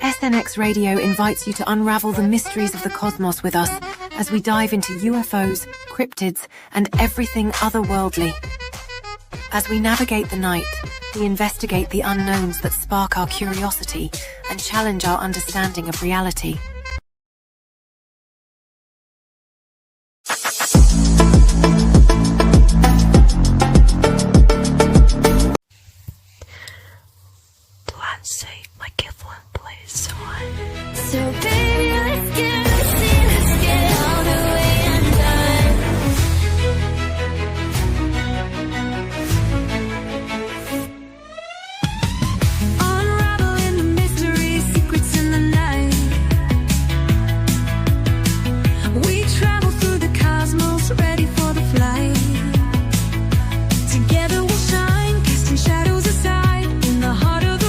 SNX Radio invites you to unravel the mysteries of the cosmos with us as we dive into UFOs, cryptids, and everything otherworldly. As we navigate the night, we investigate the unknowns that spark our curiosity and challenge our understanding of reality. My Kevlin plays on. So baby, let's get all the way undone. Unraveling the mystery, secrets in the night. We travel through the cosmos, ready for the flight. Together we'll shine, casting shadows aside in the heart of the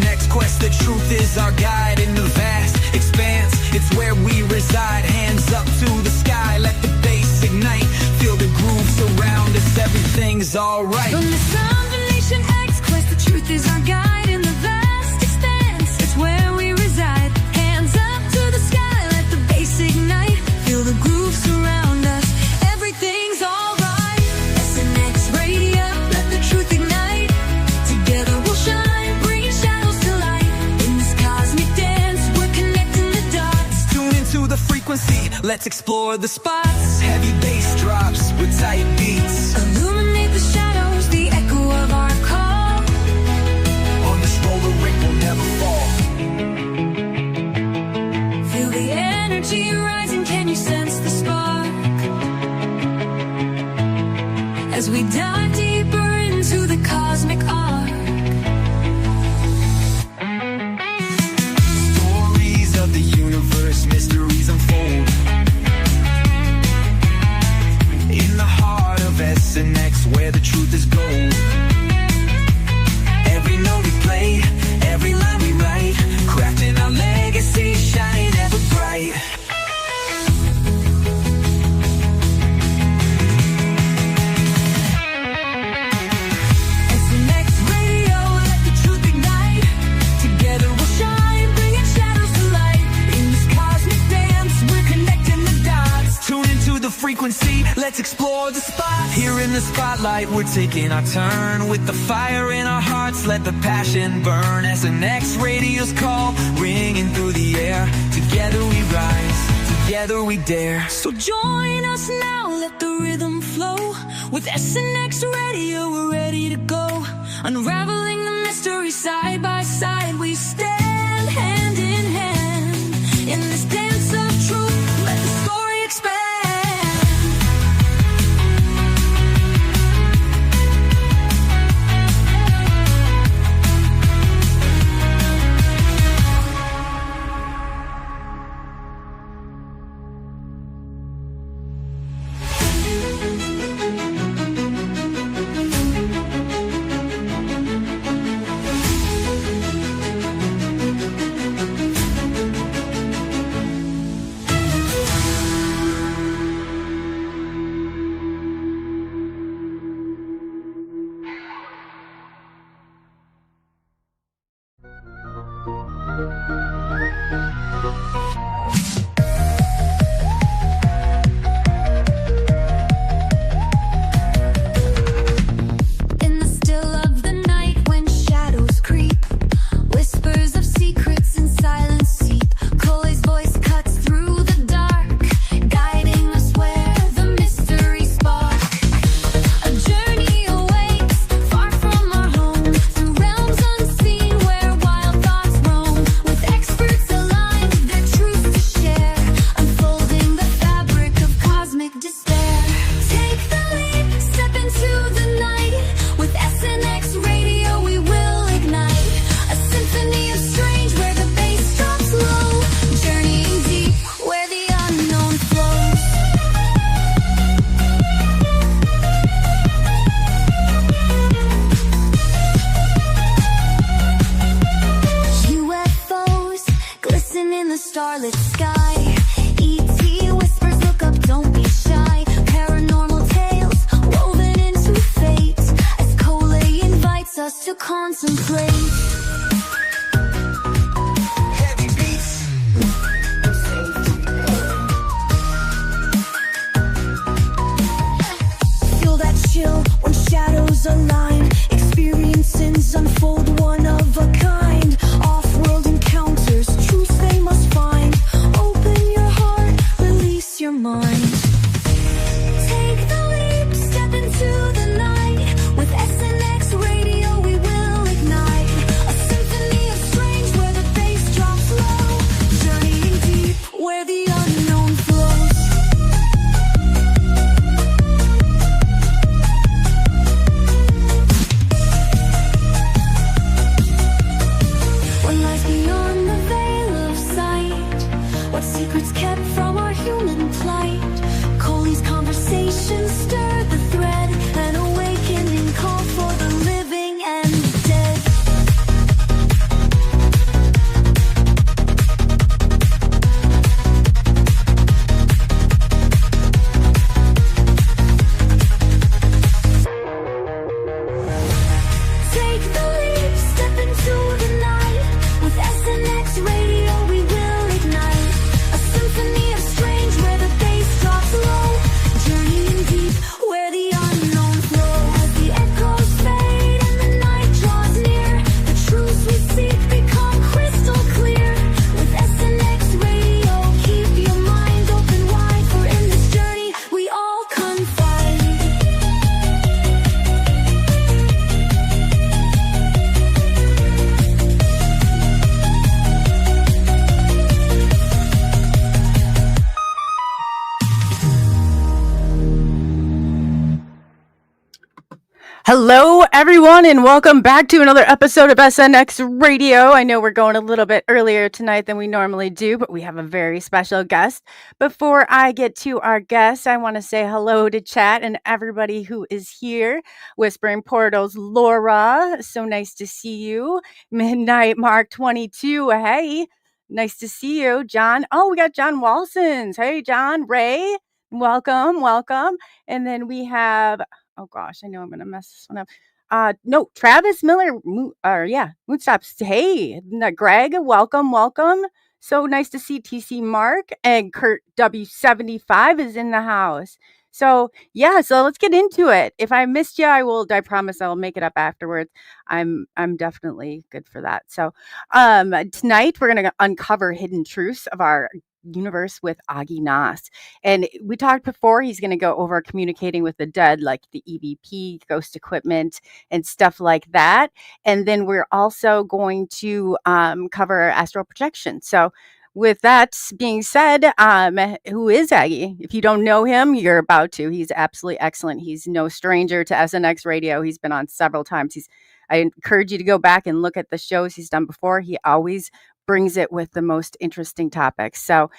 next quest, the truth is our guide in the vast expanse. It's where we reside, hands up to the sky, let the bass ignite. Feel the groove surround us, everything's alright. From the Combination X quest, the truth is our guide in the vast expanse. It's where we reside, hands up to the sky, let the bass ignite. Feel the groove surround us, everything's alright. SNX Radio, let the truth ignite. Together we'll shine. Let's explore the spots. Heavy bass drops with tight beats. Illuminate the shadows, the echo of our call. On this roller rink we'll never fall. Feel the energy rising, can you sense the spark? As we dive deeper into the cosmic arc. Stories of the universe, mysteries unfold. In the heart of SNX, where the truth is gold. Every note we play, every line we write, crafting our legacy, shining ever bright. SNX Radio, let the truth ignite. Together we'll shine, bringing shadows to light. In this cosmic dance, we're connecting the dots. Tune into the frequency, let's explore the spot. Here in the spotlight, we're taking our turn. With the fire in our hearts, let the passion burn. SNX Radio's call, ringing through the air. Together we rise, together we dare. So join us now, let the rhythm flow. With SNX Radio, we're ready to go. Unraveling the mystery side by side. We stand hand in hand. In this dance of truth, let the story expand. starlit sky. E.T. whispers, look up, don't be shy. Paranormal tales woven into fate, as Cole invites us to contemplate. Heavy beats. Feel that chill when shadows align. Experiences unfold one of a kind. Off-world encounters, truths they must find. Open your heart, release your mind. Take the leap, step into the night. With SNX Radio we will ignite. A symphony of strange where the bass drops low. Journeying deep where the unknown flows. What lies beyond the veil of sight? What secrets kept from our human plight? Coley's conversations stir the thread. An awakening call for the living and the dead. Take the leap, step into the night. With SNX Radio we will ignite. A symphony of strange where the bass drops low. Journeying deep where the unknown flows. As the echoes fade and the night draws near, the truths we seek become crystal clear. With SNX Radio, keep your mind open wide. For in this journey we all confide. Hello, everyone, and welcome back to another episode of SNX Radio. I know we're going a little bit earlier tonight than we normally do, but we have a very special guest. Before I get to our guest, I want to say hello to chat and everybody who is here. Whispering Portals, Laura, so nice to see you. Midnight Mark 22, hey, nice to see you. John, we got John Walsons. Hey, John, Ray, welcome. And then we have, oh gosh, I know I'm going to mess this one up. No, Travis Miller, Moonstops. Hey, Greg, welcome. So nice to see TC Mark, and Kurt W75 is in the house. So let's get into it. If I missed you, I promise I'll make it up afterwards. I'm definitely good for that. So tonight we're going to uncover hidden truths of our universe with AAGE NOST. And we talked before, he's going to go over communicating with the dead, like the EVP, ghost equipment, and stuff like that. And then we're also going to cover astral projection. So with that being said, who is AAGE? If you don't know him, you're about to. He's absolutely excellent. He's no stranger to SNX Radio. He's been on several times. I encourage you to go back and look at the shows he's done before. He always brings it with the most interesting topics. So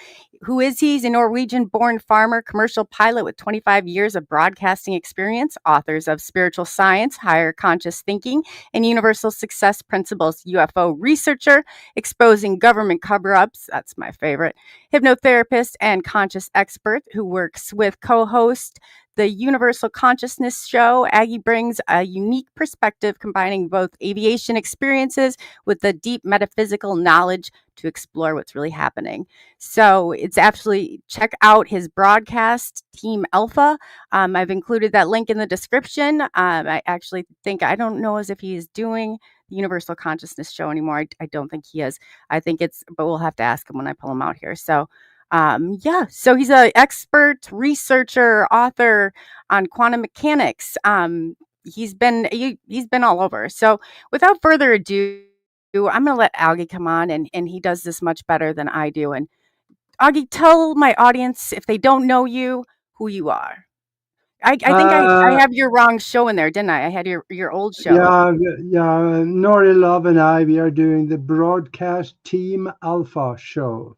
who is he? He's a Norwegian-born farmer, commercial pilot with 25 years of broadcasting experience, authors of Spiritual Science, Higher Conscious Thinking, and Universal Success Principles, UFO researcher, exposing government cover-ups, that's my favorite, hypnotherapist and conscious expert who works with co-host the Universal Consciousness Show. AAGE brings a unique perspective combining both aviation experiences with the deep metaphysical knowledge to explore what's really happening. So it's absolutely, check out his broadcast, Team Alpha. I've included that link in the description. I actually think, I don't know as if he is doing the Universal Consciousness Show anymore. I don't think he is. I think but we'll have to ask him when I pull him out here. So so he's an expert researcher, author on quantum mechanics. He's been all over. So without further ado, I'm going to let AAGE come on, and he does this much better than I do. And AAGE, tell my audience, if they don't know you, who you are. I think I have your wrong show in there, didn't I? I had your old show. Yeah. Nori Love and I, we are doing the broadcast Team Alpha show.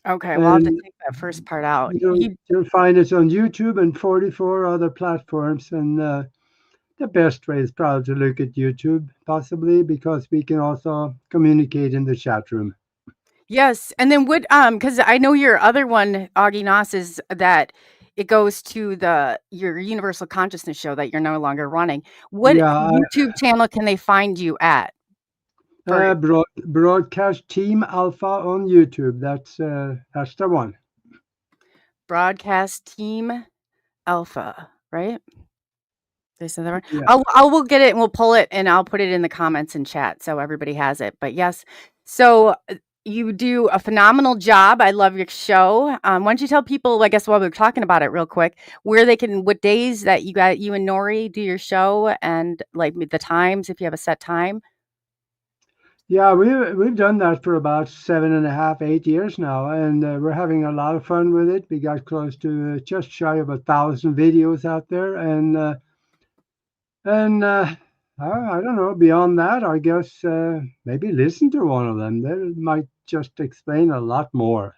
Okay, well, I'll have to take that first part out. You'll find us on YouTube and 44 other platforms. And the best way is probably to look at YouTube, possibly, because we can also communicate in the chat room. Yes, and then because I know your other one, AAGE NOST, is that it goes to your Universal Consciousness show that you're no longer running. What Yeah, YouTube channel can they find you at? For Broadcast Team Alpha on YouTube. That's the one. Broadcast Team Alpha, right? They said that right. Yeah. We'll get it and we'll pull it and I'll put it in the comments and chat so everybody has it. But yes, so you do a phenomenal job. I love your show. Why don't you tell people, I guess, while we're talking about it real quick, what days that you and Nori do your show and like the times, if you have a set time. Yeah, we've done that for about 7.5, 8 years now, and we're having a lot of fun with it. We got close to just shy of 1,000 videos out there, and I don't know. Beyond that, I guess maybe listen to one of them. They might just explain a lot more.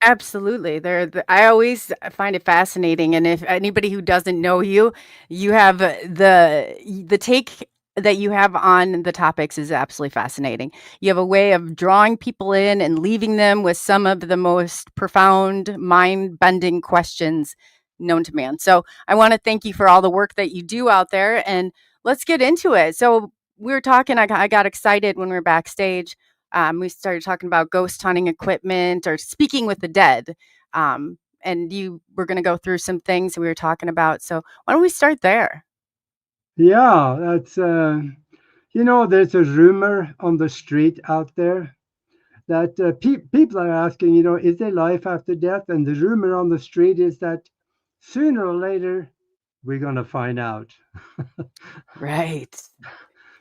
Absolutely. I always find it fascinating. And if anybody who doesn't know you, you have the take that you have on the topics is absolutely fascinating. You have a way of drawing people in and leaving them with some of the most profound, mind-bending questions known to man. So I want to thank you for all the work that you do out there, and let's get into it. So we were talking, I got excited when we were backstage. We started talking about ghost hunting equipment or speaking with the dead. And you were going to go through some things we were talking about. So why don't we start there? Yeah, that's there's a rumor on the street out there that people are asking, is there life after death? And the rumor on the street is that sooner or later we're gonna find out. Right.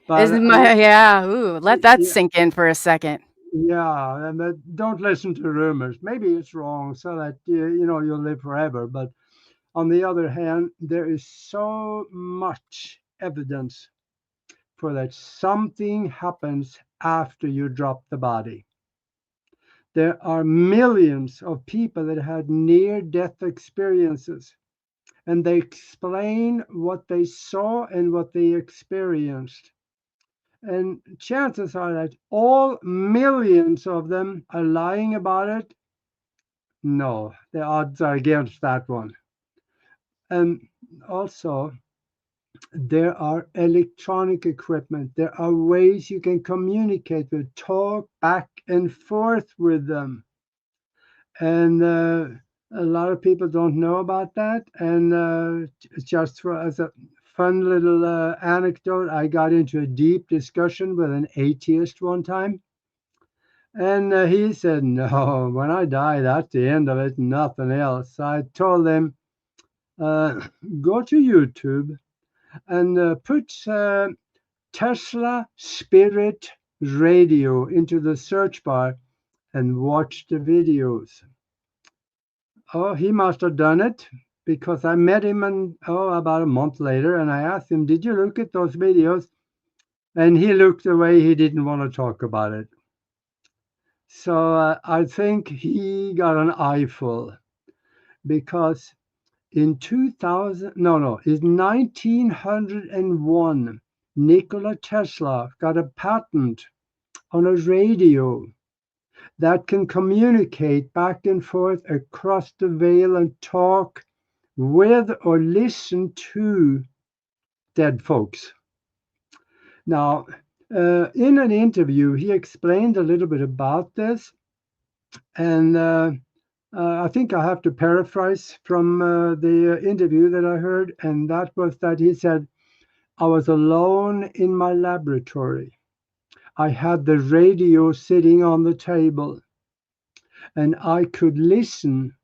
But let that yeah, sink in for a second. yeah, but don't listen to rumors. Maybe it's wrong, so that you'll live forever. But on the other hand, there is so much evidence for that something happens after you drop the body. There are millions of people that had near-death experiences, and they explain what they saw and what they experienced. And chances are that all millions of them are lying about it. No, the odds are against that one. And also, there are electronic equipment. There are ways you can communicate with, talk back and forth with them. And a lot of people don't know about that. And just as a fun little anecdote, I got into a deep discussion with an atheist one time. And he said, no, when I die, that's the end of it, nothing else. I told him, go to YouTube and put Tesla Spirit Radio into the search bar and watch the videos. Oh, he must have done it, because I met him about a month later, and I asked him, did you look at those videos? And he looked away. He didn't want to talk about it. So I think he got an eyeful, because in 1901, Nikola Tesla got a patent on a radio that can communicate back and forth across the veil and talk with or listen to dead folks. Now, in an interview, he explained a little bit about this, and I think I have to paraphrase from the interview that I heard, and that was that he said, I was alone in my laboratory. I had the radio sitting on the table, and I could listen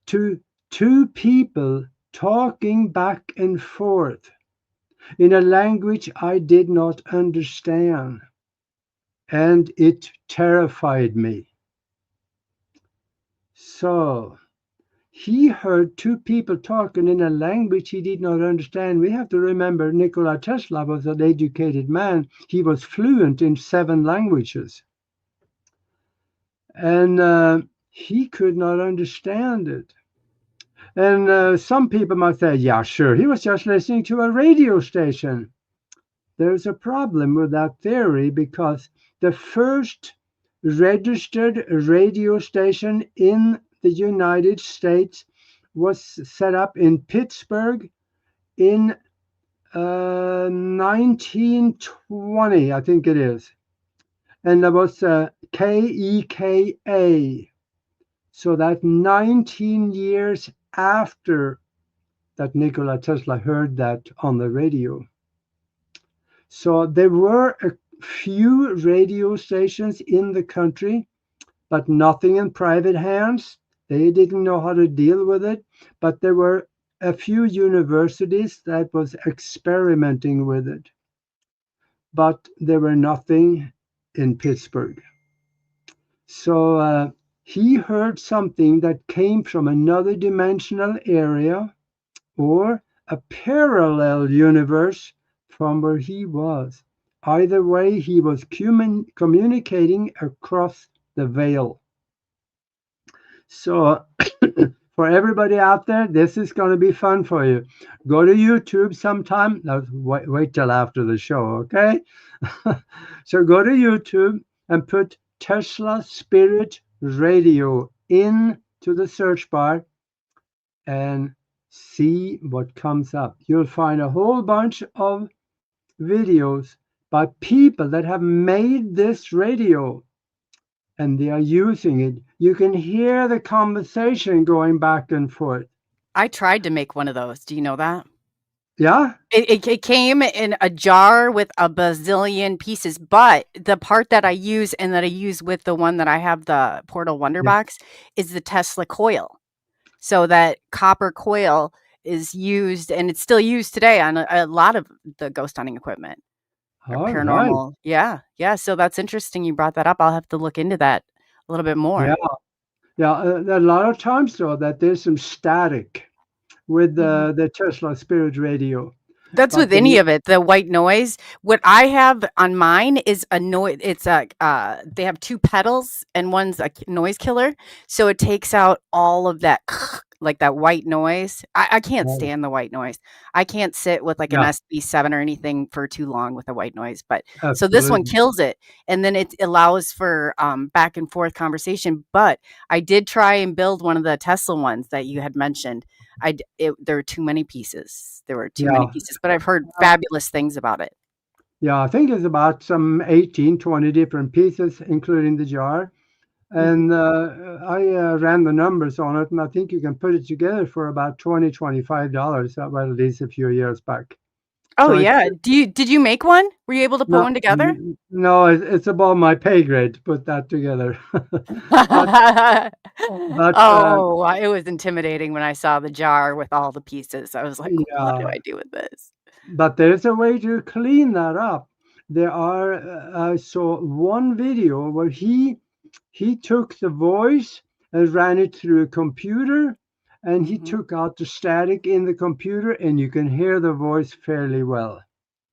to two people talking back and forth in a language I did not understand, and it terrified me. So he heard two people talking in a language he did not understand. We have to remember Nikola Tesla was an educated man. He was fluent in 7 languages. And he could not understand it. And some people might say, yeah, sure, he was just listening to a radio station. There's a problem with that theory, because the first registered radio station in the United States was set up in Pittsburgh in 1920, I think it is. And that was KEKA. So that 19 years after that Nikola Tesla heard that on the radio. So there were a few radio stations in the country, but nothing in private hands. They didn't know how to deal with it, but there were a few universities that was experimenting with it. But there were nothing in Pittsburgh. So he heard something that came from another dimensional area or a parallel universe from where he was. Either way, he was communicating across the veil. So for everybody out there, this is going to be fun for you. Go to YouTube sometime. Now, wait till after the show, okay? So go to YouTube and put Tesla Spirit Radio into the search bar and see what comes up. You'll find a whole bunch of videos by people that have made this radio and they are using it. You can hear the conversation going back and forth. I tried to make one of those. Do you know that? Yeah? It came in a jar with a bazillion pieces, but the part that I use and that I use with the one that I have, the Portal Wonder Box, is the Tesla coil. So that copper coil is used, and it's still used today on a lot of the ghost hunting equipment. Paranormal. Right. Yeah. So that's interesting you brought that up. I'll have to look into that a little bit more. Yeah. A lot of times, though, that there's some static with the Tesla Spirit Radio. That's with any of it. The white noise. What I have on mine is a noise. It's they have two pedals and one's a noise killer. So it takes out all of that, like that white noise. I can't stand the white noise. I can't sit with like an SB7 or anything for too long with a white noise. But so this one kills it. And then it allows for back and forth conversation. But I did try and build one of the Tesla ones that you had mentioned. There were too many pieces. But I've heard fabulous things about it. Yeah, I think it's about some 18, 20 different pieces, including the jar. And I ran the numbers on it, and I think you can put it together for about $20, $25. Well, at least a few years back. Oh, so yeah. Did you make one? Were you able to put one together? No, it's above my pay grade to put that together. It was intimidating when I saw the jar with all the pieces. I was like, what do I do with this? But there's a way to clean that up. I saw one video where he took the voice and ran it through a computer, and he took out the static in the computer, and you can hear the voice fairly well.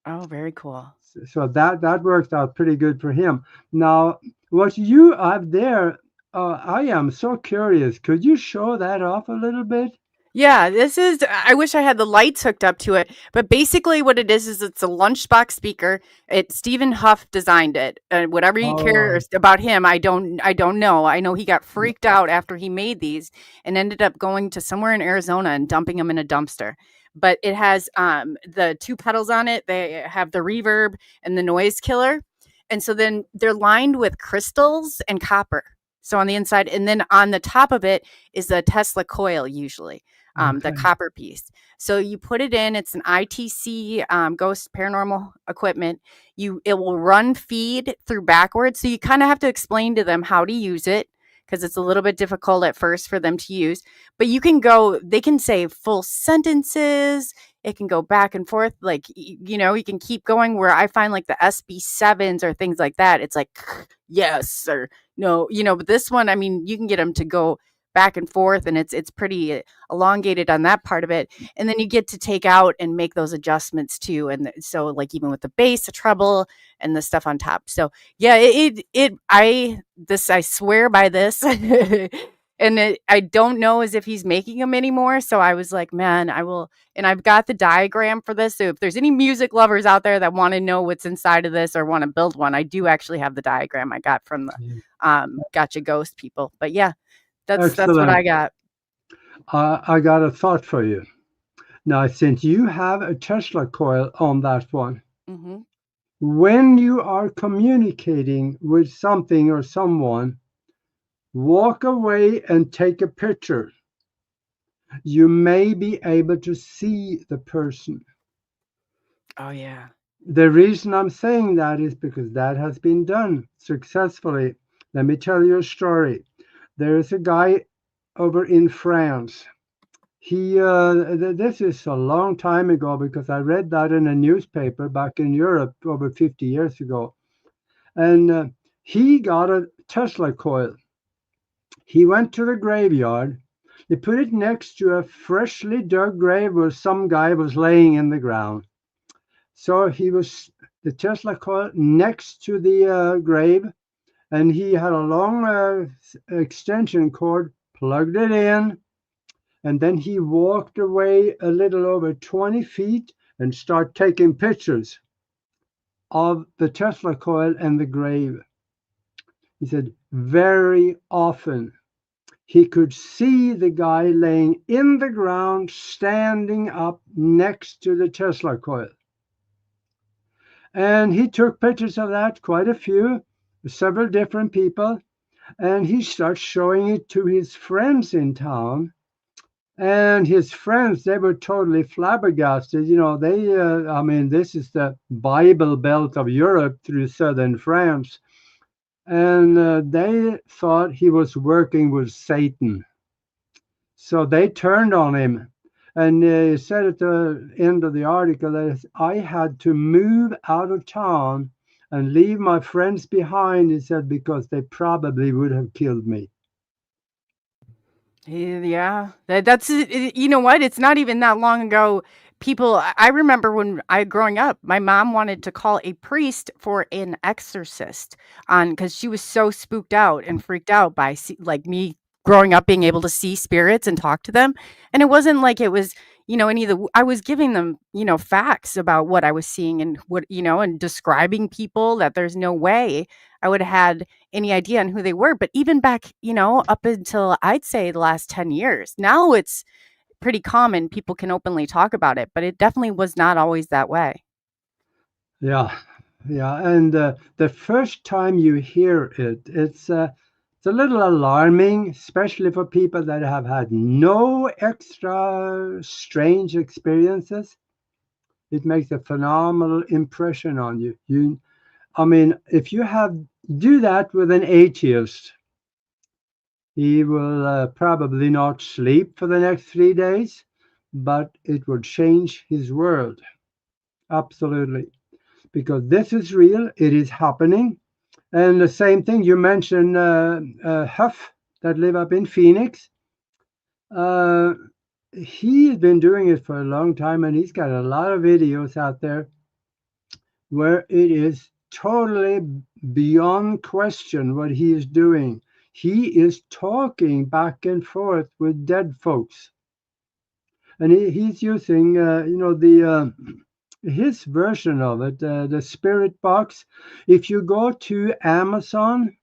Oh, very cool. So that worked out pretty good for him. Now, what you have there, I am so curious. Could you show that off a little bit? Yeah, I wish I had the lights hooked up to it, but basically what it is it's a lunchbox speaker. Stephen Huff designed it. Whatever you care about him, I don't know. I know he got freaked out after he made these and ended up going to somewhere in Arizona and dumping them in a dumpster. But it has the two pedals on it. They have the reverb and the noise killer. And so then they're lined with crystals and copper. So on the inside, and then on the top of it is the Tesla coil, usually. The copper piece. So you put it in, it's an ITC ghost paranormal equipment. It will run feed through backwards. So you kind of have to explain to them how to use it because it's a little bit difficult at first for them to use. But they can say full sentences. It can go back and forth. Like, you can keep going where I find like the SB7s or things like that. It's like, yes, or no, but this one, I mean, you can get them to go back and forth, and it's pretty elongated on that part of it. And then you get to take out and make those adjustments too. And so like even with the bass, the treble, and the stuff on top. So yeah, I swear by this. And I don't know as if he's making them anymore. So I was like, man, I will. And I've got the diagram for this. So if there's any music lovers out there that want to know what's inside of this or want to build one, I do actually have the diagram I got from the Gotcha Ghost people. But yeah, that's what I got. I got a thought for you. Now, since you have a Tesla coil on that one, Mm-hmm. when you are communicating with something or someone, walk away and take a picture. You may be able to see the person. Oh yeah. The reason I'm saying that is because that has been done successfully. Let me tell you a story. There is a guy over in France. This is a long time ago because I read that in a newspaper back in Europe over 50 years ago. And he got a Tesla coil. He went to the graveyard. They put it next to a freshly dug grave where some guy was laying in the ground. So the Tesla coil next to the grave, and he had a long extension cord, plugged it in, and then he walked away a little over 20 feet and started taking pictures of the Tesla coil and the grave. He said very often he could see the guy laying in the ground, standing up next to the Tesla coil. And he took pictures of that, quite a few, several different people, and he starts showing it to his friends in town. And his friends, they were totally flabbergasted. This is the Bible Belt of Europe through southern France. And they thought he was working with Satan. So they turned on him. And he said at the end of the article that I had to move out of town and leave my friends behind, he said, because they probably would have killed me. Yeah, that's you know what? It's not even that long ago. I remember when growing up, my mom wanted to call a priest for an exorcist because she was so spooked out and freaked out by like me growing up being able to see spirits and talk to them. And it wasn't like it was, any of the, I was giving them, facts about what I was seeing and what, and describing people that there's no way I would have had any idea on who they were. But even back, up until I'd say the last 10 years, now it's pretty common. People can openly talk about it, but it definitely was not always that way. Yeah, yeah. And the first time you hear it, it's a little alarming, especially for people that have had no extra strange experiences. It makes a phenomenal impression on you. If you do that with an atheist, he will probably not sleep for the next 3 days, but it will change his world. Absolutely. Because this is real, it is happening. And the same thing, you mentioned Huff that live up in Phoenix. He's been doing it for a long time, and he's got a lot of videos out there where it is totally beyond question what he is doing. He is talking back and forth with dead folks. And he's using, his version of it, the spirit box. If you go to Amazon,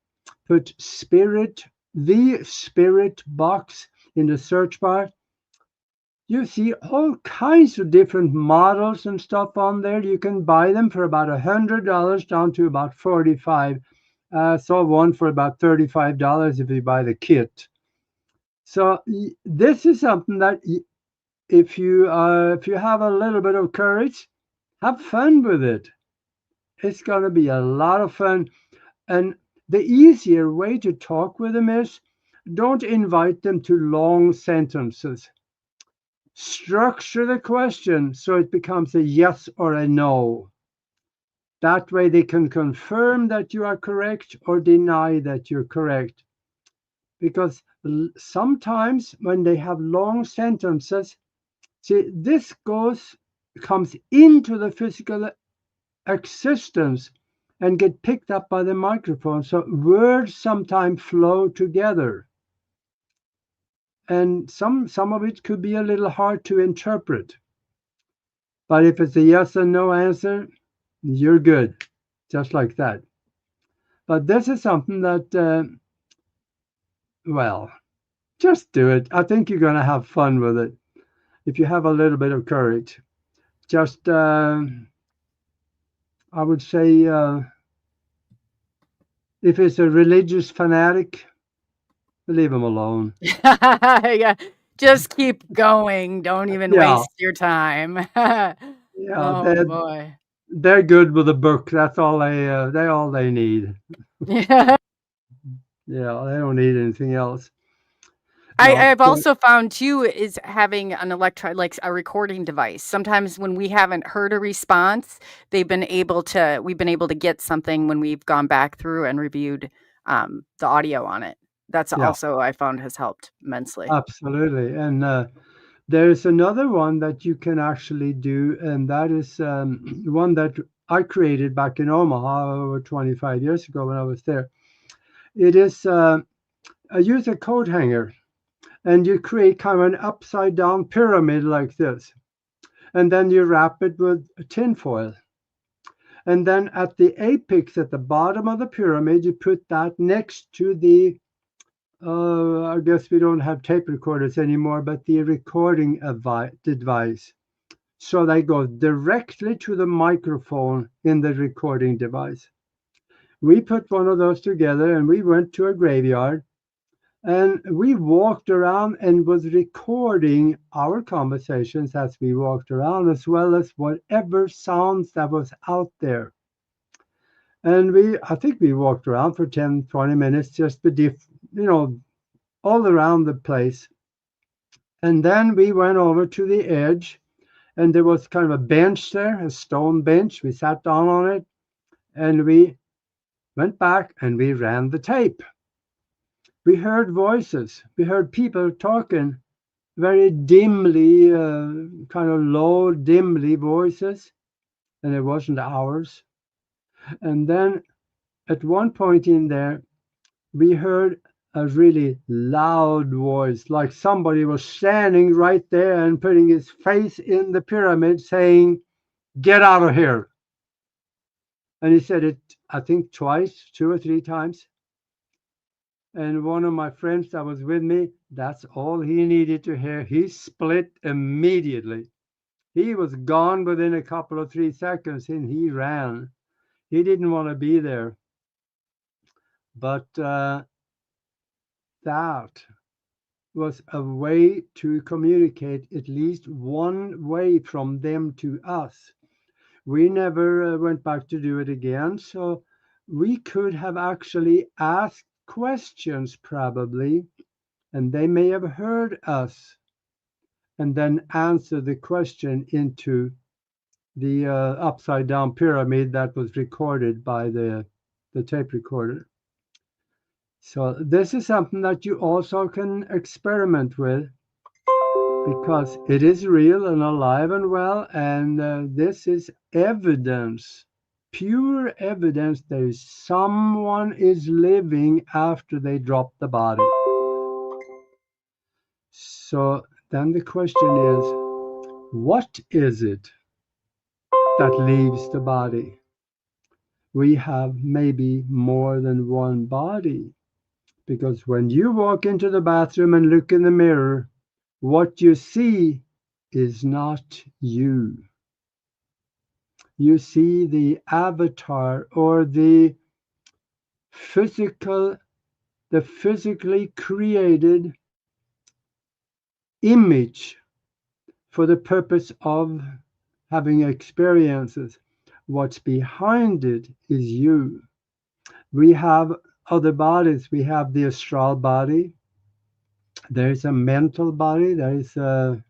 put the spirit box in the search bar, you see all kinds of different models and stuff on there. You can buy them for about $100 down to about $45. Saw one for about $35 if you buy the kit. So this is something that if you have a little bit of courage, have fun with it. It's going to be a lot of fun. And the easier way to talk with them is don't invite them to long sentences. Structure the question so it becomes a yes or a no. That way they can confirm that you are correct or deny that you're correct. Because sometimes when they have long sentences, see, this comes into the physical existence and get picked up by the microphone. So words sometimes flow together. And some of it could be a little hard to interpret. But if it's a yes and no answer, you're good, just like that. But this is something that, Just do it. I think you're going to have fun with it if you have a little bit of courage. Just, I would say, if it's a religious fanatic, leave him alone. Yeah, just keep going. Don't even Yeah, waste your time. yeah, Oh boy. they're good with a book. That's all they need. Yeah. Yeah, they don't need anything else. No, I've so also found too is having an like a recording device. Sometimes when we haven't heard a response, we've been able to get something when we've gone back through and reviewed the audio on it. That's yeah, also I found has helped immensely. absolutely. And there's another one that you can actually do, and that is one that I created back in Omaha over 25 years ago when I was there. It is I use a coat hanger, and you create kind of an upside down pyramid like this, and then you wrap it with tinfoil. And then at the apex, at the bottom of the pyramid, you put that next to the I guess we don't have tape recorders anymore, but the recording device. So they go directly to the microphone in the recording device. We put one of those together and we went to a graveyard and we walked around and was recording our conversations as we walked around, as well as whatever sounds that was out there. And I think we walked around for 10, 20 minutes, just all around the place. And then we went over to the edge, and there was kind of a bench there, a stone bench. We sat down on it, and we went back and we ran the tape. We heard voices. We heard people talking very dimly, kind of low, dimly voices, and it wasn't ours. And then at one point in there, we heard a really loud voice, like somebody was standing right there and putting his face in the pyramid saying, "Get out of here." And he said it, I think, twice, 2 or 3 times. And one of my friends that was with me, that's all he needed to hear. He split immediately. He was gone within a couple of 3 seconds and he ran. He didn't want to be there. But that was a way to communicate at least one way from them to us. We never went back to do it again. So we could have actually asked questions probably, and they may have heard us and then answer the question into the upside down pyramid that was recorded by the tape recorder. So this is something that you also can experiment with, because it is real and alive and well, and this is evidence, pure evidence that someone is living after they drop the body. So then the question is, what is it that leaves the body? We have maybe more than one body, because when you walk into the bathroom and look in the mirror, what you see is not you. You see the avatar, or the physically created image for the purpose of having experiences. What's behind it is you. We have other bodies. We have the astral body. There's a mental body. There is a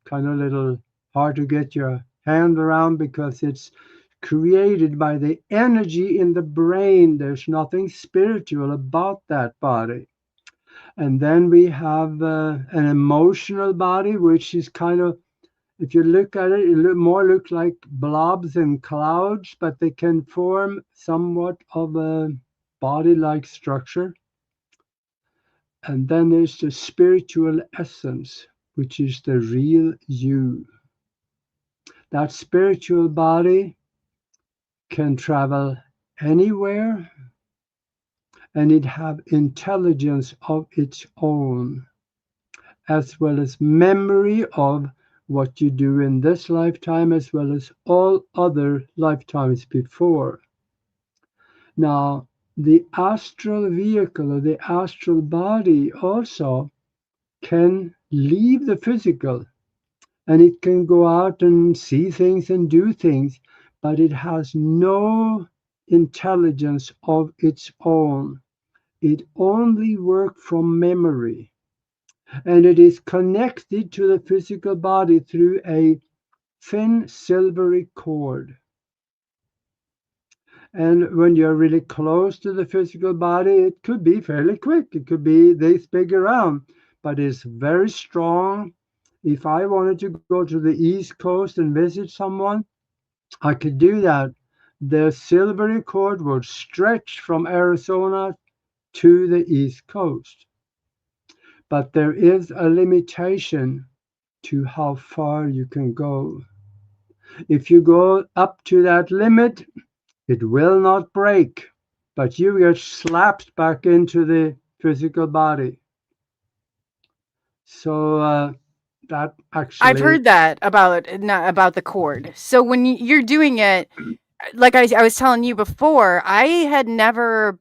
kind of little hard to get your hand around because it's created by the energy in the brain. There's nothing spiritual about that body. And then we have an emotional body, which is kind of, if you look at it, it more looks like blobs and clouds, but they can form somewhat of a body-like structure. And then there's the spiritual essence, which is the real you. That spiritual body can travel anywhere, and it have intelligence of its own. as well as memory of what you do in this lifetime, as well as all other lifetimes before. Now, the astral vehicle or the astral body also can leave the physical, and it can go out and see things and do things, but it has no intelligence of its own. It only works from memory, and it is connected to the physical body through a thin silvery cord. And when you're really close to the physical body, it could be fairly quick. It could be this big around, but it's very strong. If I wanted to go to the East Coast and visit someone, I could do that. The silvery cord would stretch from Arizona to the East Coast. But there is a limitation to how far you can go. If you go up to that limit, it will not break, but you get slapped back into the physical body. So that I've actually, heard that about the cord. So when you're doing it, like I was telling you before, I've never,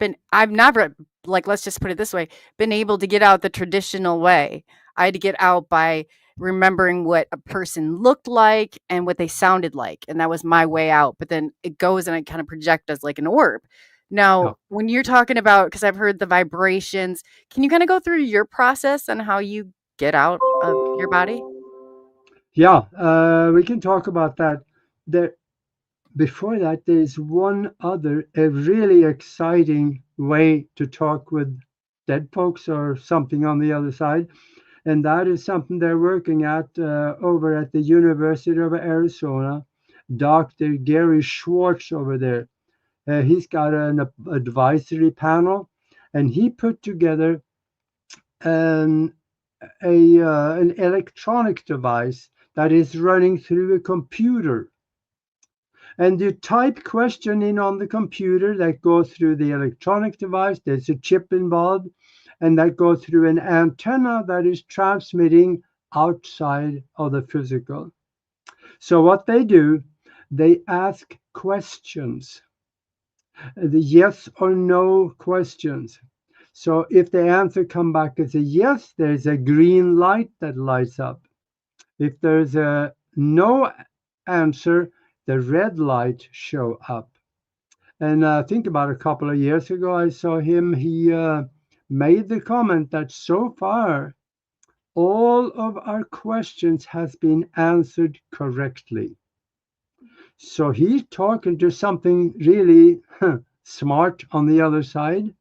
like, let's just put it this way, been able to get out the traditional way. I had to get out by remembering what a person looked like and what they sounded like. And that was my way out. But then it goes and it kind of projects as like an orb. Now, when you're talking about, because I've heard the vibrations, can you kind of go through your process and how you get out of your body? yeah, we can talk about that. There, before that, there's one other, a really exciting way to talk with dead folks or something on the other side. And that is something they're working at over at the University of Arizona. Dr. Gary Schwartz over there. He's got an advisory panel, and he put together an electronic device that is running through a computer. And you type question in on the computer that goes through the electronic device. There's a chip involved, and that goes through an antenna that is transmitting outside of the physical. So what they do, they ask questions, the yes or no questions. So if the answer come back as a yes, there's a green light that lights up. If there's a no answer, the red light show up. And I think about a couple of years ago, I saw him. He made the comment that so far, all of our questions has been answered correctly. So he's talking to something really smart on the other side.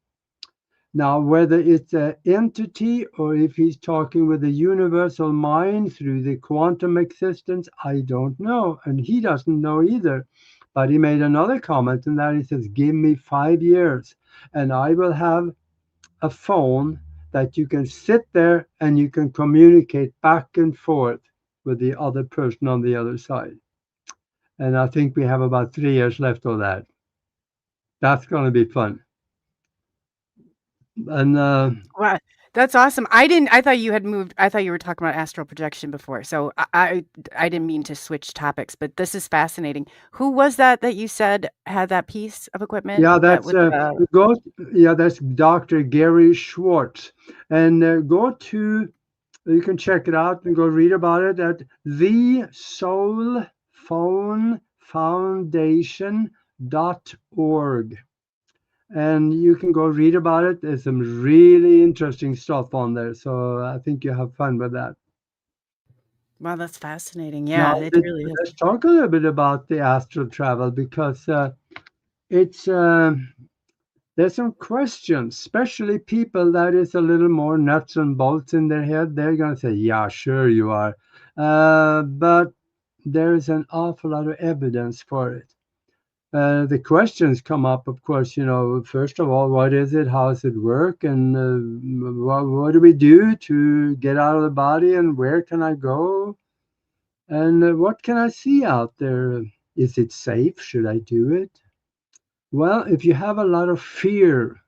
Now, whether it's an entity or if he's talking with the universal mind through the quantum existence, I don't know. And he doesn't know either. But he made another comment, and that he says, give me 5 years, and I will have a phone that you can sit there and you can communicate back and forth with the other person on the other side. And I think we have about 3 years left of that. That's going to be fun. And Wow, that's awesome. I thought you had moved. I thought you were talking about astral projection before. So I didn't mean to switch topics, but this is fascinating. Who was that you said had that piece of equipment? yeah, That that's that's Dr. Gary Schwartz. And you can check it out and go read about it at thesoulphonefoundation.org. And you can go read about it. There's some really interesting stuff on there. So I think you have fun with that. Wow, that's fascinating. Now, Yeah, it really is. let's talk a little bit about the astral travel, because it's there's some questions, especially people that is a little more nuts and bolts in their head. They're going to say, yeah, sure you are. But there's an awful lot of evidence for it. The questions come up, of course, first of all, what is it? How does it work? And what do we do to get out of the body? And where can I go? And what can I see out there? Is it safe? Should I do it? Well, if you have a lot of fear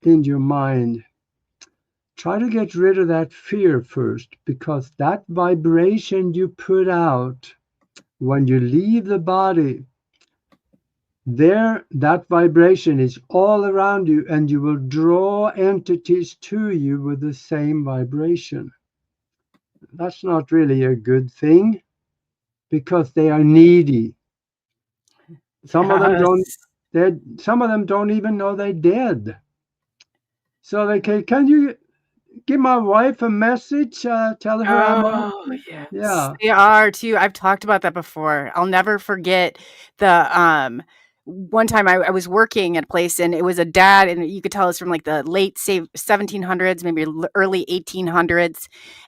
in your mind, try to get rid of that fear first, because that vibration you put out when you leave the body, that vibration is all around you, and you will draw entities to you with the same vibration. That's not really a good thing, because they are needy. Some of them don't even know they're dead. So they can you give my wife a message? Tell her I'm on. Oh, yes. Yeah. They are too. I've talked about that before. I'll never forget the one time I was working at a place, and it was a dad, and you could tell it's from like the late 1700s, maybe early 1800s.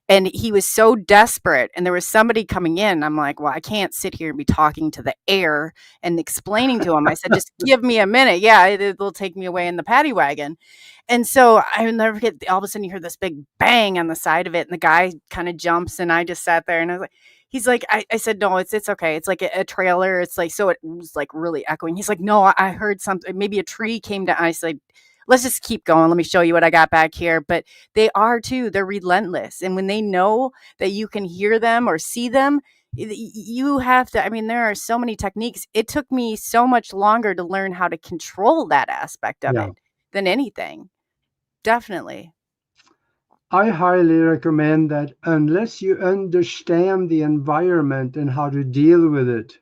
And he was so desperate, and there was somebody coming in. I'm like, well, I can't sit here and be talking to the air and explaining to him. I said, just give me a minute. Yeah, it'll take me away in the paddy wagon. And so I will never forget, all of a sudden you hear this big bang on the side of it, and the guy kind of jumps, and I just sat there, and I was like, he's like, I said, no, it's okay. It's like a trailer. It's like, so it was like really echoing. He's like, no, I heard something. Maybe a tree came down. I said, let's just keep going. Let me show you what I got back here. But they are too. They're relentless. And when they know that you can hear them or see them, you have to, I mean, there are so many techniques. It took me so much longer to learn how to control that aspect of Yeah. it than anything. Definitely. I highly recommend that, unless you understand the environment and how to deal with it,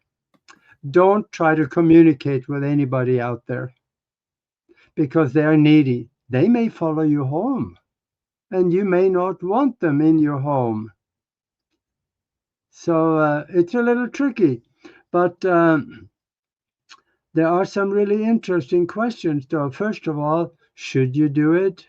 don't try to communicate with anybody out there, because they are needy. They may follow you home, and you may not want them in your home. So it's a little tricky, but there are some really interesting questions, though. First of all, should you do it?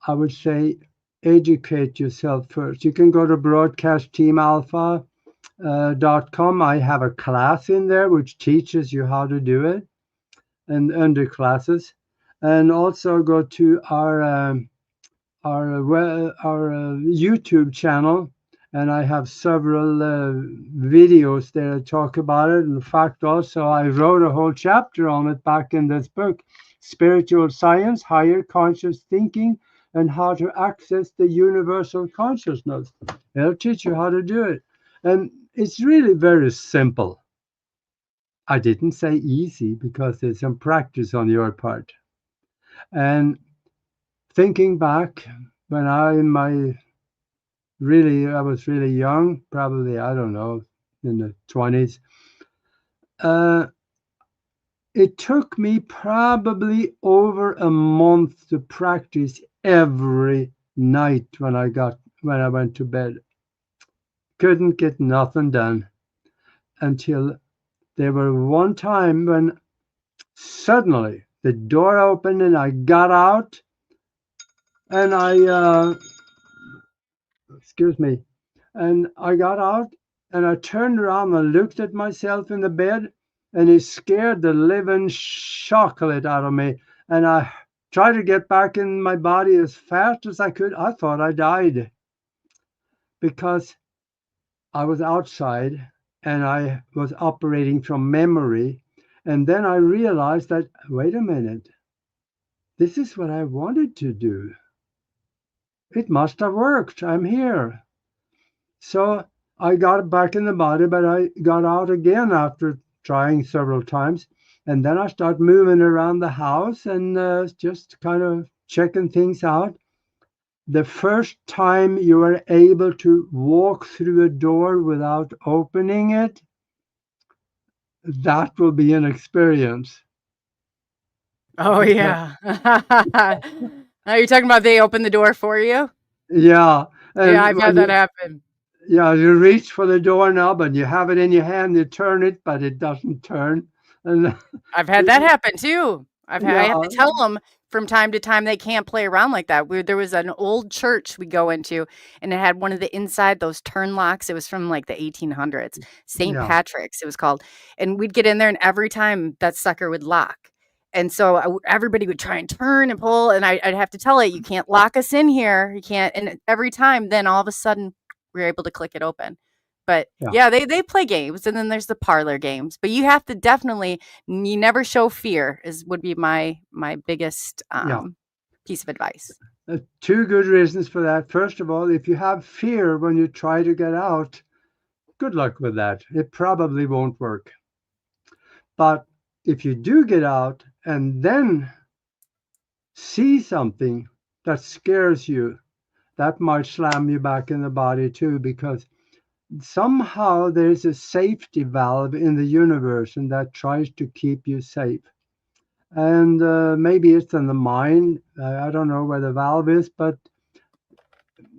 I would say educate yourself first. You can go to broadcastteamalpha.com. I have a class in there which teaches you how to do it, and under classes. And also go to our YouTube channel, and I have several videos there that talk about it. In fact, also I wrote a whole chapter on it back in this book, Spiritual Science, Higher Conscious Thinking, and How to Access the Universal Consciousness. It'll teach you how to do it. And it's really very simple. I didn't say easy, because there's some practice on your part. And thinking back, when I was really young, probably, I don't know, in the 20s, it took me probably over a month to practice every night when I went to bed. Couldn't get nothing done until there was one time when suddenly the door opened, and I got out, and I got out, and I turned around and looked at myself in the bed, and it scared the living chocolate out of me. And I tried to get back in my body as fast as I could. I thought I died, because I was outside and I was operating from memory. And then I realized that, wait a minute, this is what I wanted to do. It must have worked. I'm here. So I got back in the body, but I got out again after trying several times. And then I started moving around the house and just kind of checking things out. The first time you are able to walk through a door without opening it, that will be an experience. Oh, yeah. Are you talking about they opened the door for you? Yeah. Yeah, I've had that happen. Yeah, you reach for the door knob and you have it in your hand, you turn it, but it doesn't turn. And I've had that happen too. I have to Yeah. tell them from time to time they can't play around like that. There was an old church we go into, and it had one of the inside, those turn locks. It was from like the 1800s, St. Yeah. Patrick's it was called. And we'd get in there, and every time that sucker would lock. And so everybody would try and turn and pull, and I'd have to tell it, you can't lock us in here. You can't. And every time, then all of a sudden, we were able to click it open. But Yeah. they play games, and then there's the parlor games. But you have to definitely, you never show fear would be my biggest Yeah. piece of advice. Two good reasons for that. First of all, if you have fear when you try to get out, good luck with that. It probably won't work. But if you do get out and then see something that scares you, that might slam you back in the body too, because somehow there's a safety valve in the universe and that tries to keep you safe. And maybe it's in the mind. I don't know where the valve is, but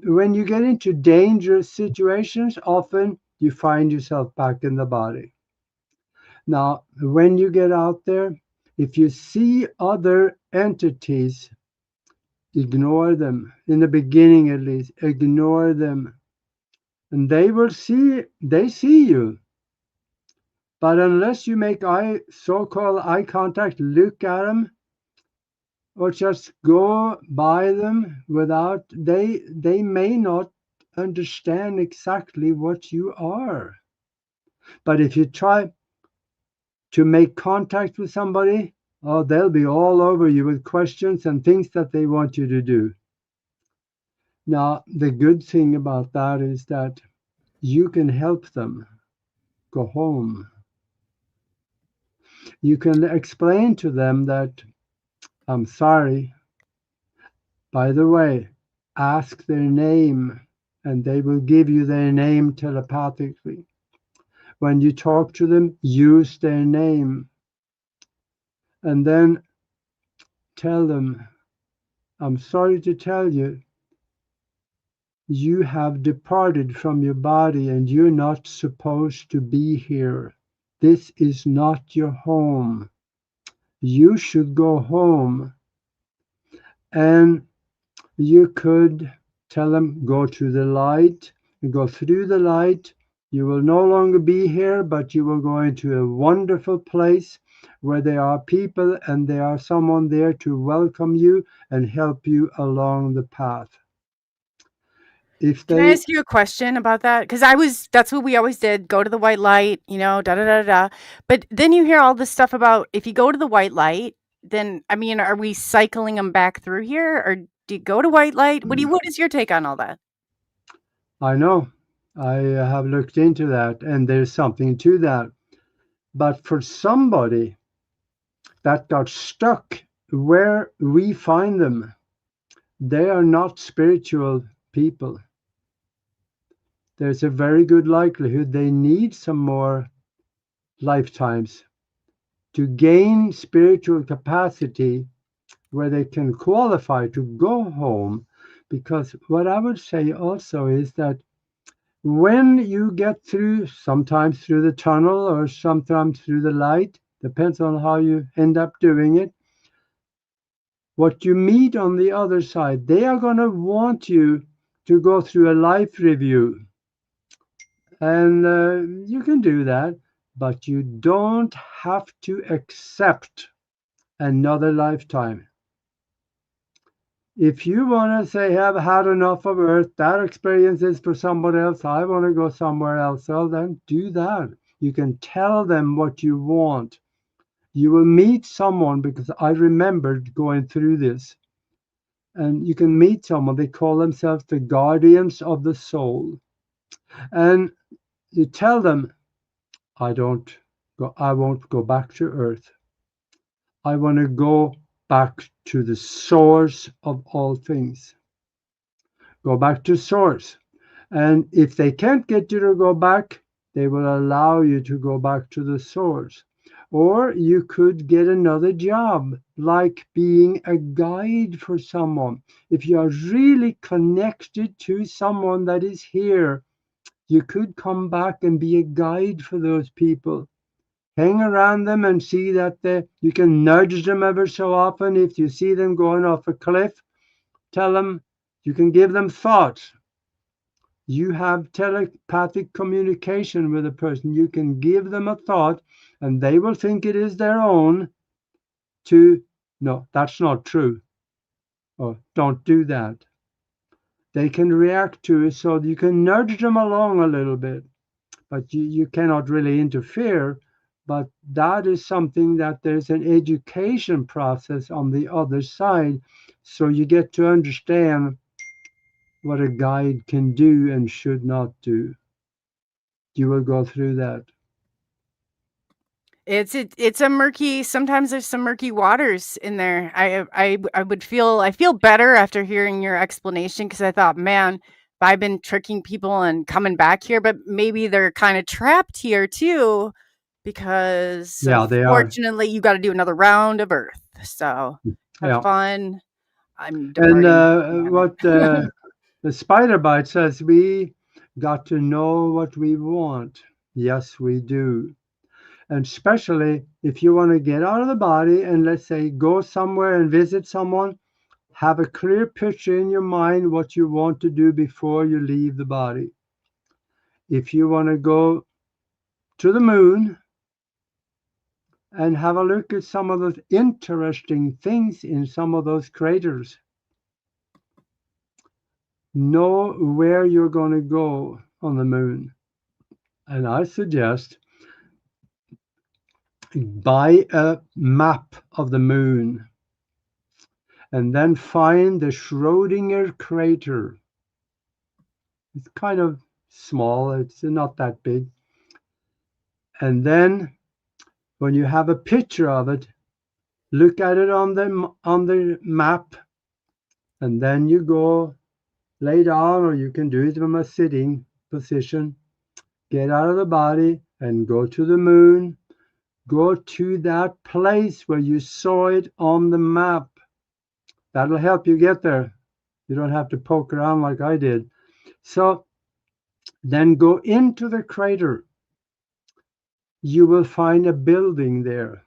when you get into dangerous situations, often you find yourself back in the body. Now, when you get out there, if you see other entities, ignore them. In the beginning, at least, ignore them. And they see you. But unless you make so-called eye contact, look at them, or just go by them without, they may not understand exactly what you are. But if you try to make contact with somebody, oh, they'll be all over you with questions and things that they want you to do. Now, the good thing about that is that you can help them go home. You can explain to them that, I'm sorry. By the way, ask their name and they will give you their name telepathically. When you talk to them, use their name. And then tell them, I'm sorry to tell you, you have departed from your body and you're not supposed to be here. This is not your home. You should go home. And you could tell them, go to the light, and go through the light. You will no longer be here, but you will go into a wonderful place where there are people and there are someone there to welcome you and help you along the path. If Can I they, ask you a question about that? Because that's what we always did, go to the white light, da da da da. But then you hear all this stuff about if you go to the white light, then, I mean, are we cycling them back through here? Or do you go to white light? What is your take on all that? I know, I have looked into that and there's something to that. But for somebody that got stuck where we find them, they are not spiritual people. There's a very good likelihood they need some more lifetimes to gain spiritual capacity where they can qualify to go home. Because what I would say also is that when you get through, sometimes through the tunnel or sometimes through the light, depends on how you end up doing it, what you meet on the other side, they are going to want you to go through a life review. And you can do that, but you don't have to accept another lifetime. If you want to say, I've had enough of Earth, that experience is for somebody else, I want to go somewhere else, well, then do that. You can tell them what you want. You will meet someone, because I remembered going through this. And you can meet someone, they call themselves the guardians of the soul. And you tell them, I won't go back to Earth. I want to go back to the source of all things. Go back to source. And if they can't get you to go back, they will allow you to go back to the source. Or you could get another job, like being a guide for someone. If you are really connected to someone that is here, you could come back and be a guide for those people. Hang around them and see that you can nudge them ever so often. If you see them going off a cliff, tell them, you can give them thoughts. You have telepathic communication with a person. You can give them a thought and they will think it is their own no, that's not true. Or don't do that. They can react to it, so you can nudge them along a little bit, but you cannot really interfere. But that is something that there's an education process on the other side. So you get to understand what a guide can do and should not do. You will go through that. It's a murky. Sometimes there's some murky waters in there. I feel better after hearing your explanation, because I thought, man, I've been tricking people and coming back here, but maybe they're kind of trapped here too, because Yeah, they are. unfortunately you got to do another round of Earth. So have Yeah. fun. I'm And departing. what the spider bite says, we got to know what we want. Yes, we do. And especially if you want to get out of the body and, let's say, go somewhere and visit someone, have a clear picture in your mind what you want to do before you leave the body. If you want to go to the moon and have a look at some of the interesting things in some of those craters, know where you're going to go on the moon. And I suggest buy a map of the moon and then find the Schrödinger crater. It's kind of small, it's not that big. And then when you have a picture of it, look at it on the map, and then you go lay down, or you can do it from a sitting position. Get out of the body and go to the moon. Go to that place where you saw it on the map. That'll help you get there. You don't have to poke around like I did. So then go into the crater. You will find a building there.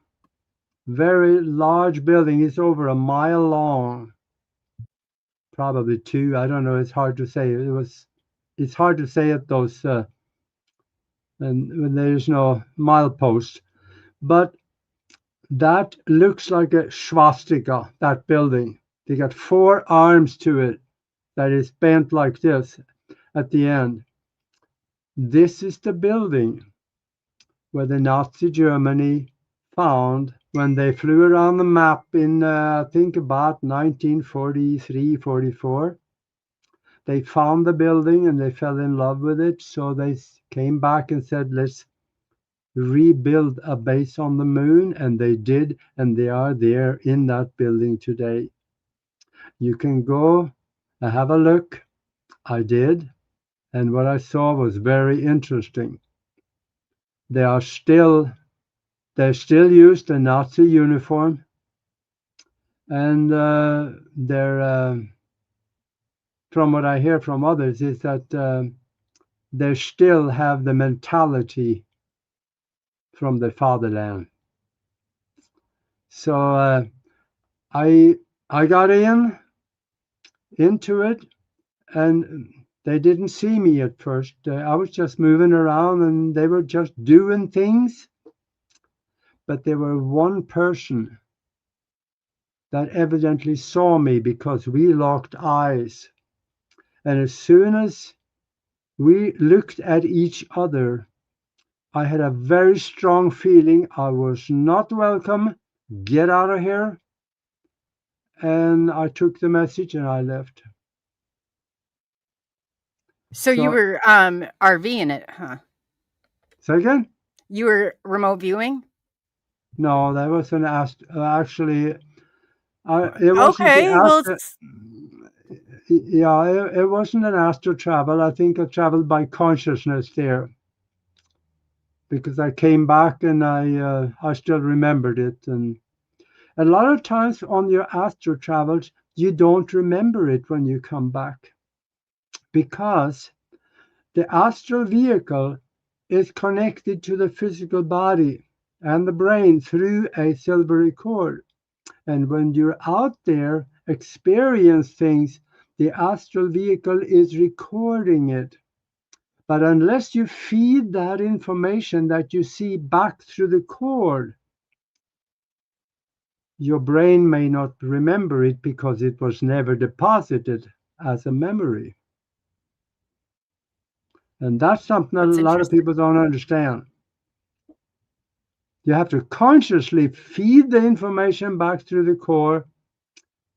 Very large building. It's over a mile long. Probably 2. I don't know. It's hard to say. It's hard to say at those and when there's no milepost. But that looks like a swastika, that building. They got 4 arms to it that is bent like this at the end. This is the building where the Nazi Germany found when they flew around the map in, I think, about 1943, 44. They found the building and they fell in love with it. So they came back and said, let's rebuild a base on the moon. And they did. And they are there in that building today. You can go and have a look. I did. And what I saw was very interesting. They still use the Nazi uniform, and they're from what I hear from others is that they still have the mentality from the fatherland. So I got into it, and they didn't see me at first. I was just moving around, and they were just doing things. But there were one person that evidently saw me because we locked eyes. And as soon as we looked at each other, I had a very strong feeling I was not welcome. Get out of here. And I took the message and I left. So you were RVing it, huh? Say again? You were remote viewing? No, that was an actually. It wasn't Okay, well, yeah, it wasn't an astral travel. I think I traveled by consciousness there, because I came back and I still remembered it. And a lot of times on your astral travels, you don't remember it when you come back, because the astral vehicle is connected to the physical body and the brain through a silvery cord. And when you're out there, experience things, the astral vehicle is recording it. But unless you feed that information that you see back through the cord, your brain may not remember it because it was never deposited as a memory. And that's something a lot of people don't understand. You have to consciously feed the information back through the core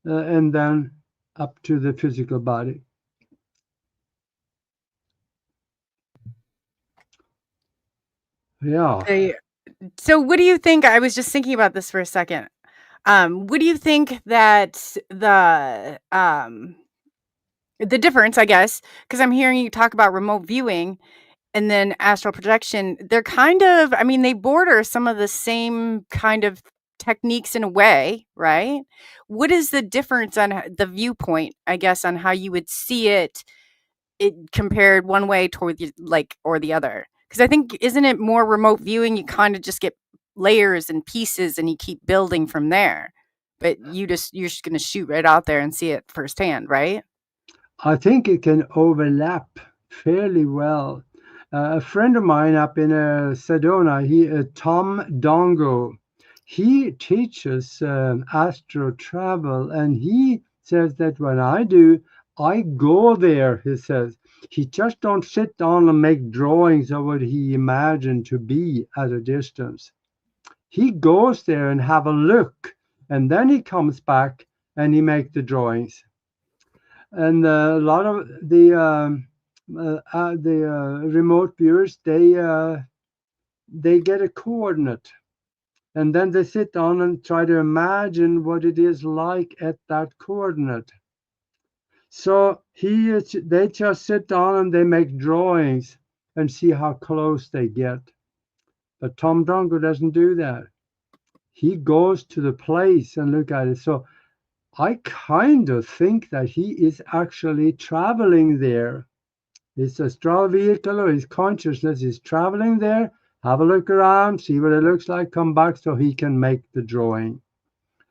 and then up to the physical body. Yeah. So what do you think? I was just thinking about this for a second. What do you think that the difference, I guess, because I'm hearing you talk about remote viewing and then astral projection, they're kind of, I mean, they border some of the same kind of techniques in a way, right? What is the difference on the viewpoint, I guess, on how you would see it compared one way toward or the other? Because I think, isn't it more remote viewing? You kind of just get layers and pieces and you keep building from there. But you're just going to shoot right out there and see it firsthand, right? I think it can overlap fairly well. A friend of mine up in Sedona, Tom Dongo, he teaches astro travel, and he says that when I do, I go there, he says. He just don't sit down and make drawings of what he imagined to be at a distance. He goes there and have a look, and then he comes back and he makes the drawings. And a lot of the remote viewers, they get a coordinate, and then they sit down and try to imagine what it is like at that coordinate. So they just sit down and they make drawings and see how close they get. But Tom Dongo doesn't do that. He goes to the place and look at it. So I kind of think that he is actually traveling there. His astral vehicle or his consciousness is traveling there. Have a look around, see what it looks like, come back so he can make the drawing.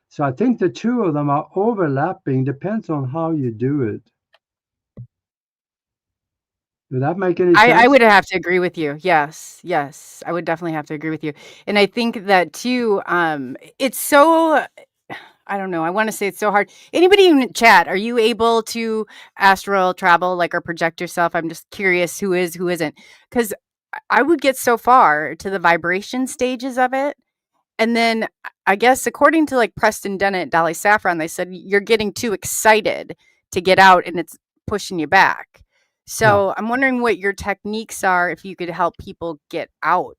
So I think the two of them are overlapping, depends on how you do it. Would that make any sense? I would have to agree with you. Yes, I would definitely have to agree with you. And I think that too, it's so, I don't know, I want to say it's so hard. Anybody in chat, are you able to astral travel, or project yourself? I'm just curious who is, who isn't. Because I would get so far to the vibration stages of it. And then I guess according to Preston Dennett, Dolly Saffron, they said you're getting too excited to get out and it's pushing you back. So I'm wondering what your techniques are if you could help people get out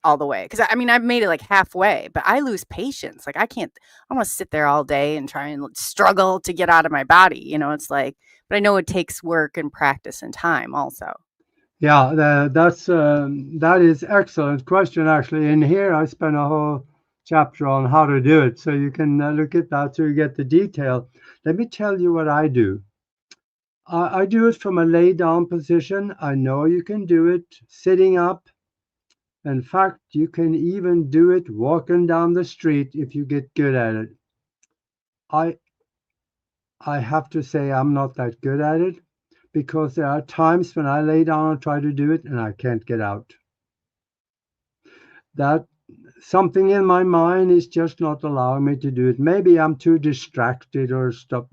all the way. Because I mean, I've made it halfway, but I lose patience. I can't, I want to sit there all day and try and struggle to get out of my body. It's but I know it takes work and practice and time also. Yeah, that is excellent question, actually. In here, I spent a whole chapter on how to do it. So you can look at that so you get the detail. Let me tell you what I do. I do it from a lay down position. I know you can do it sitting up. In fact, you can even do it walking down the street if you get good at it. I have to say I'm not that good at it because there are times when I lay down and try to do it and I can't get out. That something in my mind is just not allowing me to do it. Maybe I'm too distracted or stuff.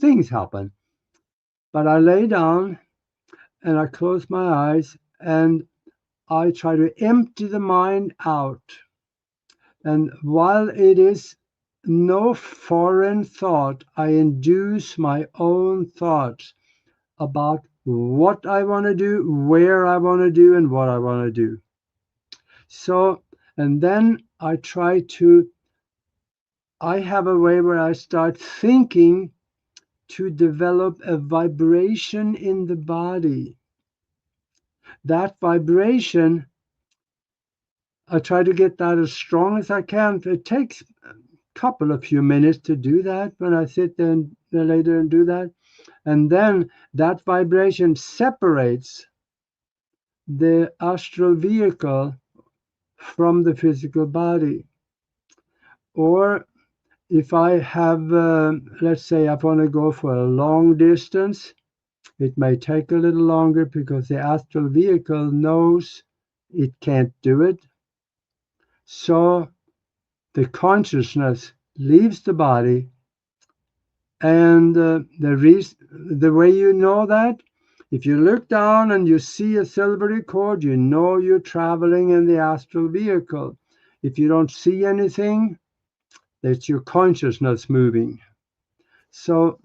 Things happen. But I lay down and I close my eyes and I try to empty the mind out. And while it is no foreign thought, I induce my own thoughts about what I want to do, where I want to do, and what I want to do. So, and then I have a way where I start thinking to develop a vibration in the body. That vibration, I try to get that as strong as I can. It takes a couple of few minutes to do that when I sit there and later and do that. And then that vibration separates the astral vehicle from the physical body. Or if I have, let's say I want to go for a long distance, it may take a little longer because the astral vehicle knows it can't do it. So the consciousness leaves the body. And the way you know that, if you look down and you see a silvery cord, you know you're traveling in the astral vehicle. If you don't see anything, it's your consciousness moving. So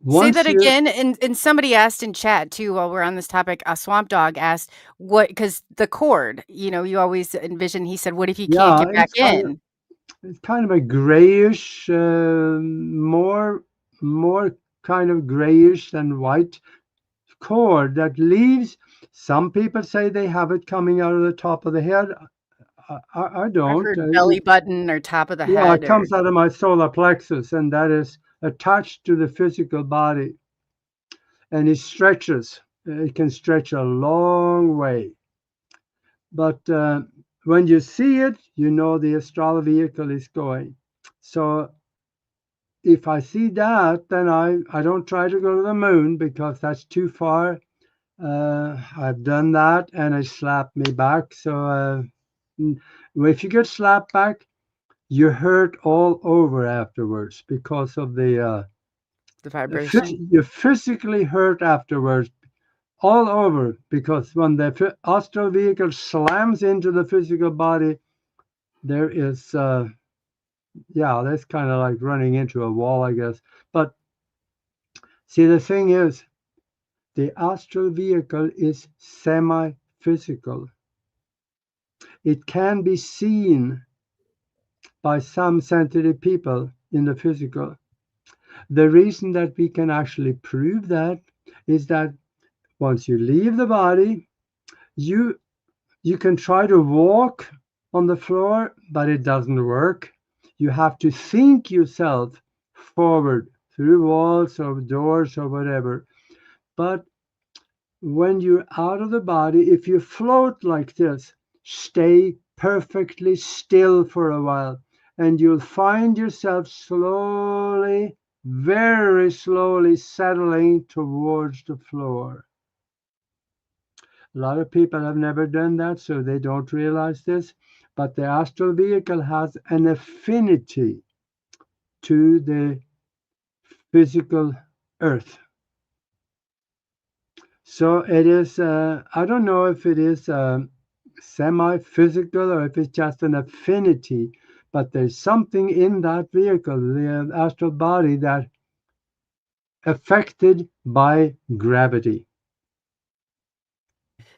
Say that once you, again. And somebody asked in chat too, while we're on this topic, a swamp dog asked what, because the cord, you always envision, he said, what if you can't yeah, get back in? it's kind of a grayish, more kind of grayish than white cord that leaves. Some people say they have it coming out of the top of the head. I I've don't. heard belly button or top of the Yeah, it head, or comes out of my solar plexus, and that is attached to the physical body, and it stretches. It can stretch a long way. But when you see it, you know the astral vehicle is going. So if I see that, then I don't try to go to the moon because that's too far. I've done that and it slapped me back. So if you get slapped back, you hurt all over afterwards because of the vibration. you physically hurt afterwards all over, because when the astral vehicle slams into the physical body, there is that's kind of like running into a wall, I guess. But see, the thing is, the astral vehicle is semi-physical. It can be seen by some sensitive people in the physical. The reason that we can actually prove that is that once you leave the body, you can try to walk on the floor, but it doesn't work. You have to think yourself forward through walls or doors or whatever. But when you're out of the body, if you float like this, stay perfectly still for a while, and you'll find yourself slowly, very slowly settling towards the floor. A lot of people have never done that, so they don't realize this. But the astral vehicle has an affinity to the physical earth. So it is, I don't know if it is semi-physical or if it's just an affinity, but there's something in that vehicle, the astral body, that affected by gravity.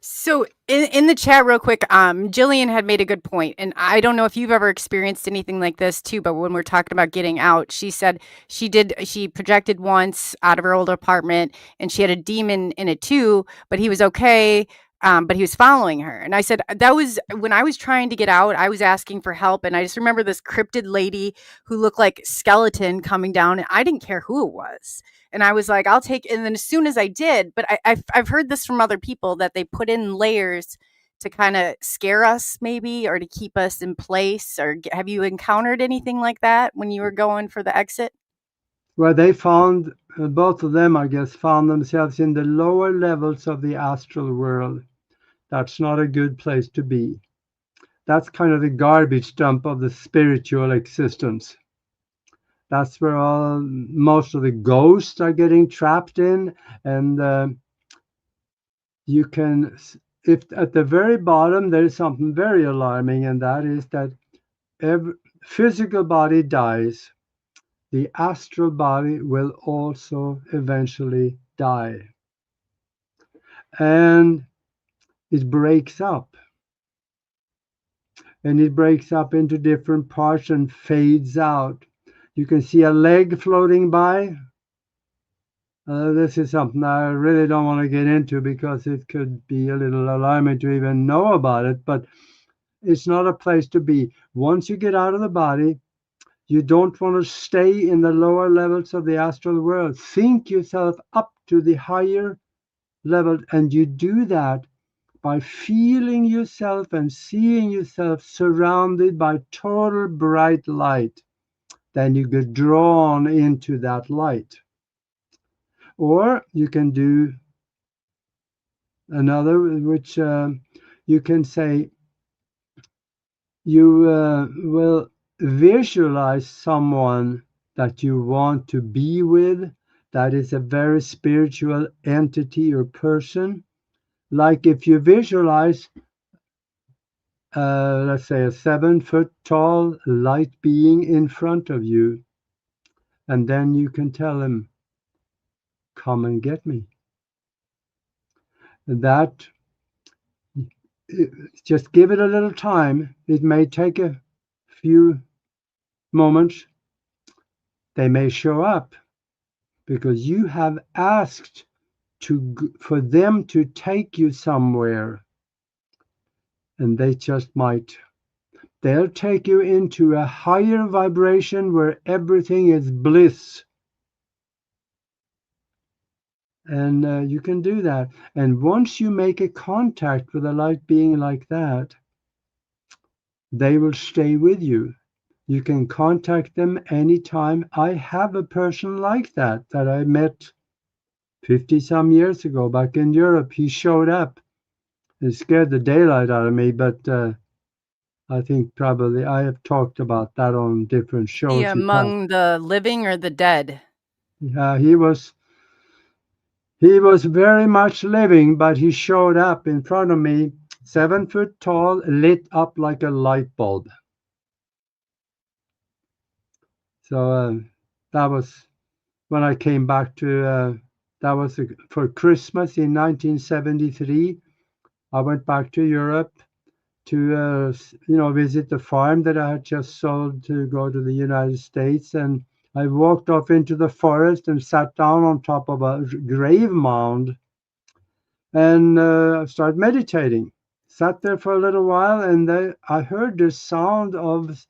So in the chat real quick, Jillian had made a good point, and I don't know if you've ever experienced anything like this too, but when we're talking about getting out, she said she projected once out of her old apartment, and she had a demon in it too, but he was okay. But he was following her. And I said, that was when I was trying to get out, I was asking for help. And I just remember this cryptid lady who looked like skeleton coming down, and I didn't care who it was. And I was like, I'll take, and then as soon as I did, but I've heard this from other people that they put in layers to kind of scare us maybe, or to keep us in place. Or have you encountered anything like that when you were going for the exit? Well, they found, both of them, I guess, found themselves in the lower levels of the astral world. That's not a good place to be. That's kind of the garbage dump of the spiritual existence. That's where most of the ghosts are getting trapped in. And you can, if at the very bottom, there is something very alarming, and that is that every physical body dies. The astral body will also eventually die. And it breaks up. And it breaks up into different parts and fades out. You can see a leg floating by. This is something I really don't want to get into because it could be a little alarming to even know about it, but it's not a place to be. Once you get out of the body, you don't want to stay in the lower levels of the astral world. Think yourself up to the higher level, and you do that by feeling yourself and seeing yourself surrounded by total bright light. Then you get drawn into that light. Or you can do another, which you can say you will visualize someone that you want to be with, that is a very spiritual entity or person. Like if you visualize let's say, a 7-foot tall light being in front of you. And then you can tell him, come and get me. That, just give it a little time. It may take a few moments. They may show up because you have asked for them to take you somewhere, and they just might. They'll take you into a higher vibration where everything is bliss. And you can do that. And once you make a contact with a light being like that, they will stay with you. You can contact them anytime. I have a person like that I met 50-some years ago back in Europe. He showed up. It scared the daylight out of me, but I think probably I have talked about that on different shows. He among the living or the dead? Yeah, he was very much living, but he showed up in front of me, 7 foot tall, lit up like a light bulb. So that was when I came back to, that was for Christmas in 1973. I went back to Europe to, visit the farm that I had just sold to go to the United States. And I walked off into the forest and sat down on top of a grave mound and started meditating. Sat there for a little while, and I heard the sound of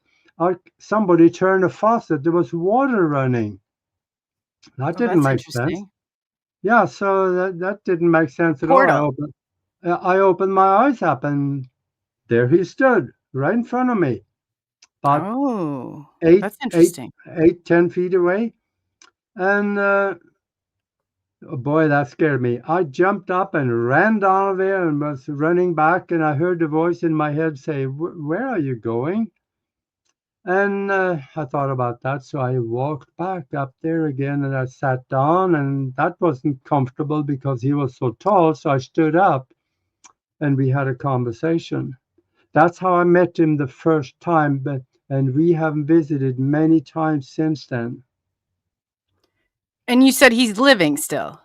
somebody turn a faucet. There was water running. That didn't make sense. Yeah, so that didn't make sense at all. I opened my eyes up, and there he stood right in front of me. About that's interesting. 10 feet away. And oh boy, that scared me. I jumped up and ran down there and was running back, and I heard the voice in my head say, where are you going? And I thought about that, so I walked back up there again, and I sat down, and that wasn't comfortable because he was so tall, so I stood up, and we had a conversation. That's how I met him the first time, and we have visited many times since then. And you said he's living still?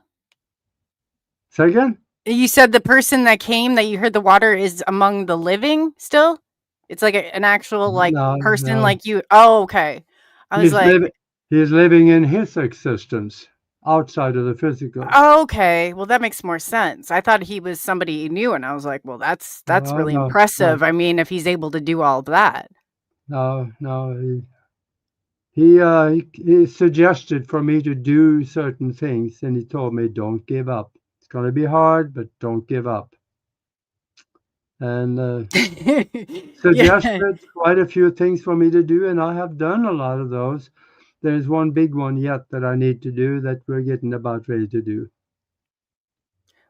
Say again? You said the person that came that you heard the water is among the living still? It's like an actual person like you. Oh, okay. I was he's living in his existence outside of the physical. Oh, okay. Well, that makes more sense. I thought he was somebody you knew, and I was like, well, that's really impressive. I mean, if he's able to do all of that. No. He suggested for me to do certain things, and he told me, don't give up. It's going to be hard, but don't give up. And suggested quite a few things for me to do, and I have done a lot of those. There's one big one yet that I need to do that we're getting about ready to do.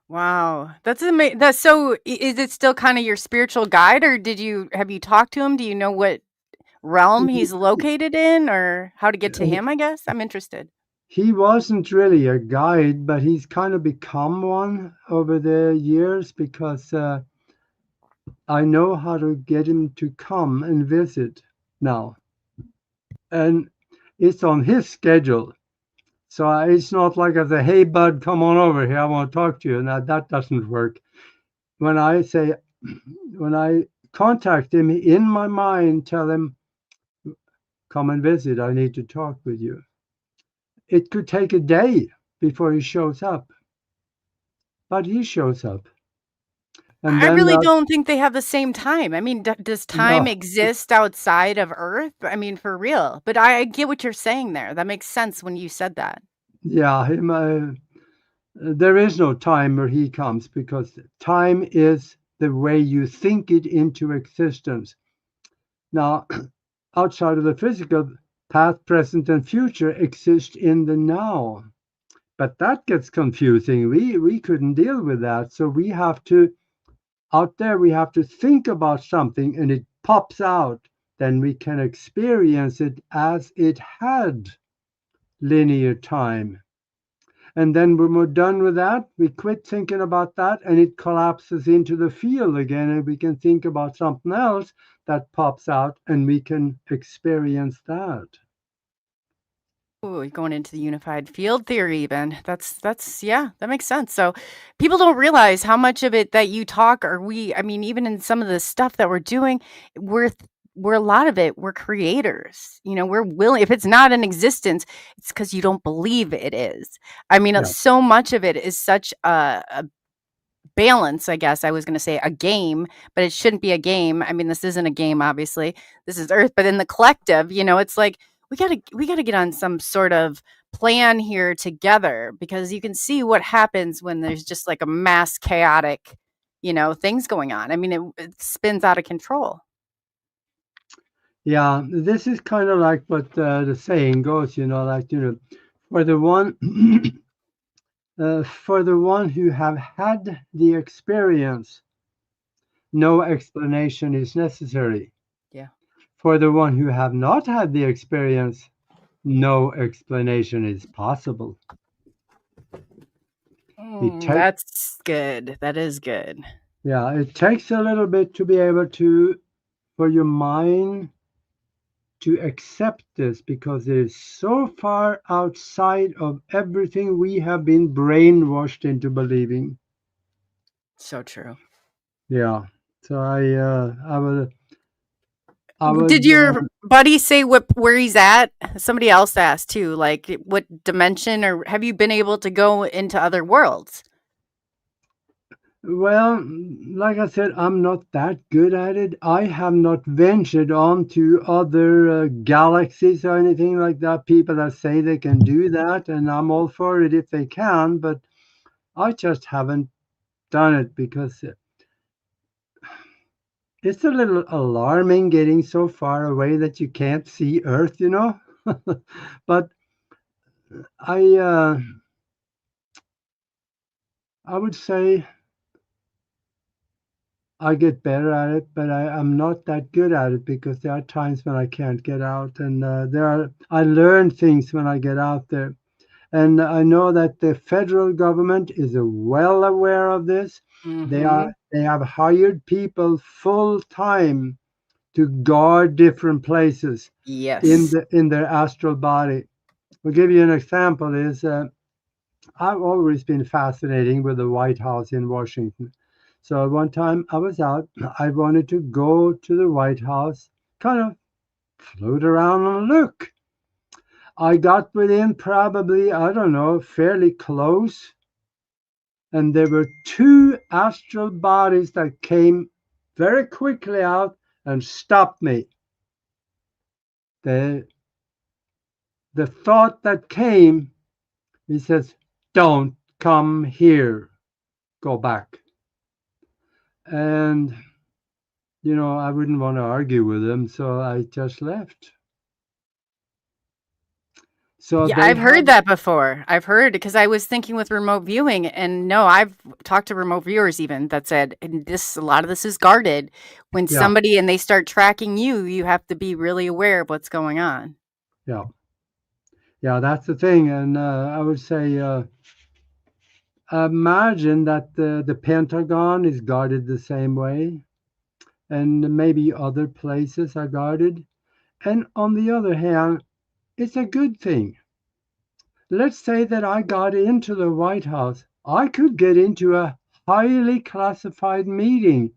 Wow, that's amazing. That's so. Is it still kind of your spiritual guide, or have you talked to him? Do you know what realm he's located in, or how to get to him? I guess I'm interested. He wasn't really a guide, but he's kind of become one over the years because I know how to get him to come and visit now. And it's on his schedule. So it's not like I say, hey, bud, come on over here. I want to talk to you. Now, that doesn't work. When I contact him in my mind, tell him, come and visit. I need to talk with you. It could take a day before he shows up. But he shows up. And I really don't think they have the same time. I mean, does time exist outside of Earth? I mean, for real. But I get what you're saying there. That makes sense when you said that. Yeah, there is no time where he comes because time is the way you think it into existence. Now, outside of the physical, past, present, and future exist in the now. But that gets confusing. We couldn't deal with that. So we have to think about something and it pops out. Then we can experience it as it had linear time. And then when we're done with that, we quit thinking about that and it collapses into the field again. And we can think about something else that pops out and we can experience that. Ooh, going into the unified field theory even. That's yeah, that makes sense. So people don't realize how much of it that you talk or I mean, even in some of the stuff that we're doing, we're we're a lot of it, we're creators. We're willing if it's not in existence, it's because you don't believe it is. I mean, Yeah. so much of it is such a balance, I guess I was gonna say a game, but it shouldn't be a game. I mean, this isn't a game, obviously. This is Earth, but in the collective, it's like we gotta get on some sort of plan here together because you can see what happens when there's just like a mass chaotic, things going on. I mean, it spins out of control. Yeah, this is kind of like what the saying goes, like, for the one for the one who have had the experience, no explanation is necessary. Yeah. For the one who have not had the experience, no explanation is possible. That's good. That is good. Yeah, it takes a little bit to be able for your mind to accept this because it is so far outside of everything we have been brainwashed into believing. So true. Yeah. So I would Did your buddy say where he's at? Somebody else asked too, like what dimension, or have you been able to go into other worlds? Well, like I said, I'm not that good at it. I have not ventured on to other galaxies or anything like that. People that say they can do that, and I'm all for it if they can, but I just haven't done it because it's a little alarming getting so far away that you can't see Earth, But I would say I get better at it, but I'm not that good at it because there are times when I can't get out, and I learn things when I get out there, and I know that the federal government is well aware of this. Mm-hmm. They have hired people full time to guard different places Yes. in their astral body. I'll give you an example. I've always been fascinating with the White House in Washington. So one time I was out, I wanted to go to the White House, kind of float around and look. I got within probably, I don't know, fairly close. And there were two astral bodies that came very quickly out and stopped me. The thought that came, he says, don't come here, go back. And, I wouldn't want to argue with them, so I just left. So Yeah, I've heard that before. I've heard because I was thinking with remote viewing, and no, I've talked to remote viewers even that said, and a lot of this is guarded. When Yeah. somebody and they start tracking you, you have to be really aware of what's going on. Yeah. Yeah, that's the thing. And I would say, imagine that the Pentagon is guarded the same way, and maybe other places are guarded. And on the other hand, it's a good thing. Let's say that I got into the White House. I could get into a highly classified meeting,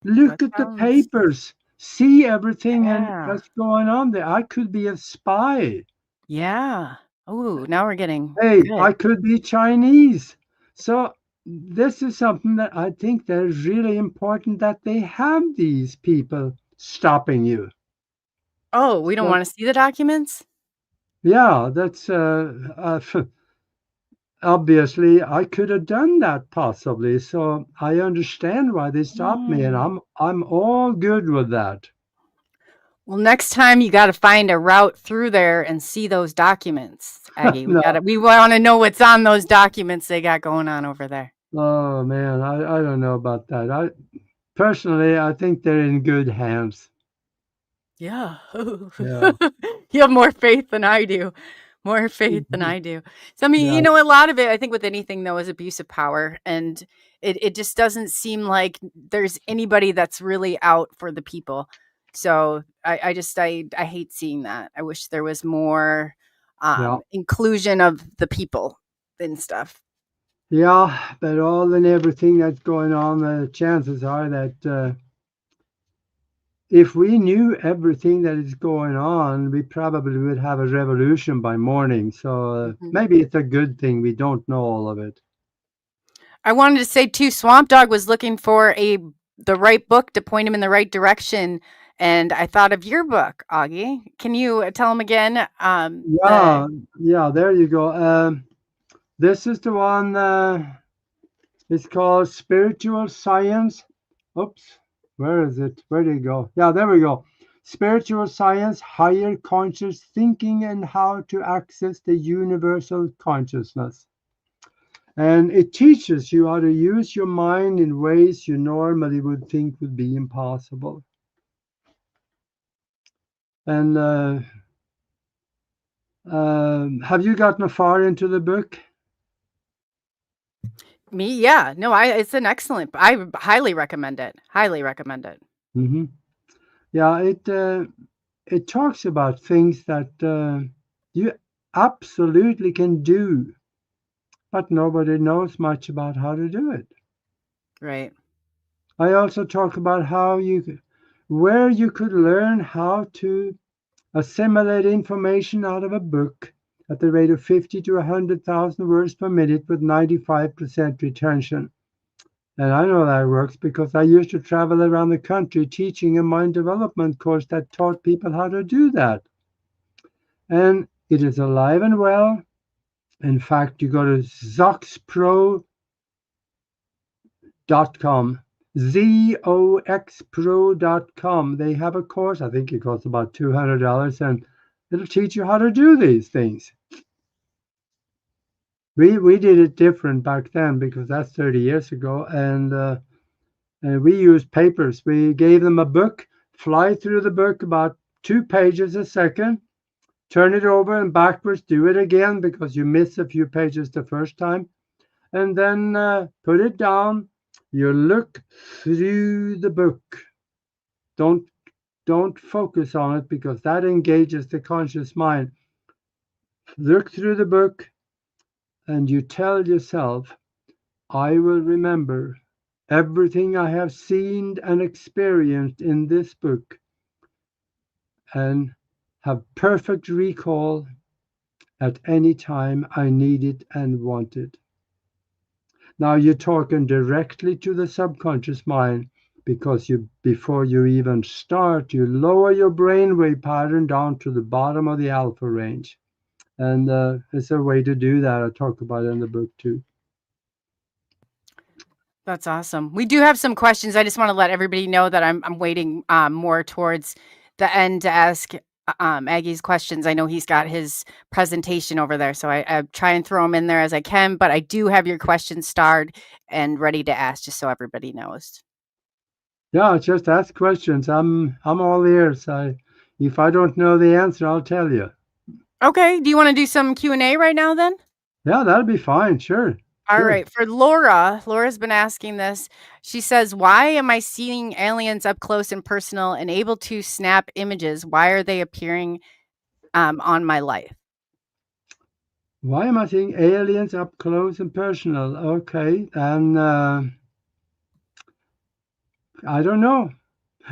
look That at the sounds papers, see everything and Yeah. what's going on there. I could be a spy. Yeah. Oh, now we're getting Hey, good. I could be Chinese. So this is something that I think that is really important that they have these people stopping you. Oh, we don't So, want to see the documents? yeah, that's obviously I could have done that possibly. So I understand why they stopped me, and I'm all good with that. Well, next time you got to find a route through there and see those documents, Aggie. No, We want to know what's on those documents they got going on over there. oh man, I don't know about that. Personally, I think they're in good hands. Yeah. Yeah. You have more faith than I do. more faith than I do. So, I mean, Yeah, a lot of it, I think with anything though, is abuse of power. And it just doesn't seem like there's anybody that's really out for the people. So I hate seeing that. I wish there was more yeah, inclusion of the people and stuff. yeah. But all and everything that's going on, the chances are that if we knew everything that is going on, we probably would have a revolution by morning. So Mhm. maybe it's a good thing we don't know all of it. I wanted to say too, Swamp Dog was looking for the right book to point him in the right direction, and I thought of your book, Augie. Can you tell him again? Yeah, yeah. There you go. This is the one. It's called Spiritual Science. Oops, where is it? Where did it go? Yeah, there we go. Spiritual Science, Higher Conscious Thinking, and How to Access the Universal Consciousness. And it teaches you how to use your mind in ways you normally would think would be impossible. And have you gotten far into the book? Me, yeah. No, it's an excellent. I highly recommend it. Highly recommend it. Hmm. Yeah, it talks about things that you absolutely can do, but nobody knows much about how to do it. Right. I also talk about where you could learn how to assimilate information out of a book at the rate of 50 to 100,000 words per minute with 95% retention. And I know that works because I used to travel around the country teaching a mind development course that taught people how to do that. And it is alive and well. In fact, you go to zoxpro.com, zoxpro.com. They have a course, I think it costs about $200, and it'll teach you how to do these things. We did it different back then because that's 30 years ago, and we used papers. We gave them a book, fly through the book about 2 pages a second, turn it over and backwards, do it again because you miss a few pages the first time, and then put it down. You look through the book. Don't focus on it because that engages the conscious mind. Look through the book and you tell yourself, I will remember everything I have seen and experienced in this book and have perfect recall at any time I need it and want it. Now you're talking directly to the subconscious mind because before you even start, you lower your brainwave pattern down to the bottom of the alpha range. And it's a way to do that. I talk about it in the book too. That's awesome. We do have some questions. I just want to let everybody know that I'm waiting more towards the end to ask Aggie's questions. I know he's got his presentation over there, so I try and throw them in there as I can. But I do have your questions starred and ready to ask, just so everybody knows. Yeah, just ask questions. I'm all ears. If I don't know the answer, I'll tell you. Okay. Do you want to do some Q&A right now then? Yeah, that'll be fine. Sure. All Sure. right. For Laura's been asking this. She says, why am I seeing aliens up close and personal and able to snap images? Why are they appearing on my life? Why am I seeing aliens up close and personal? Okay, and I don't know.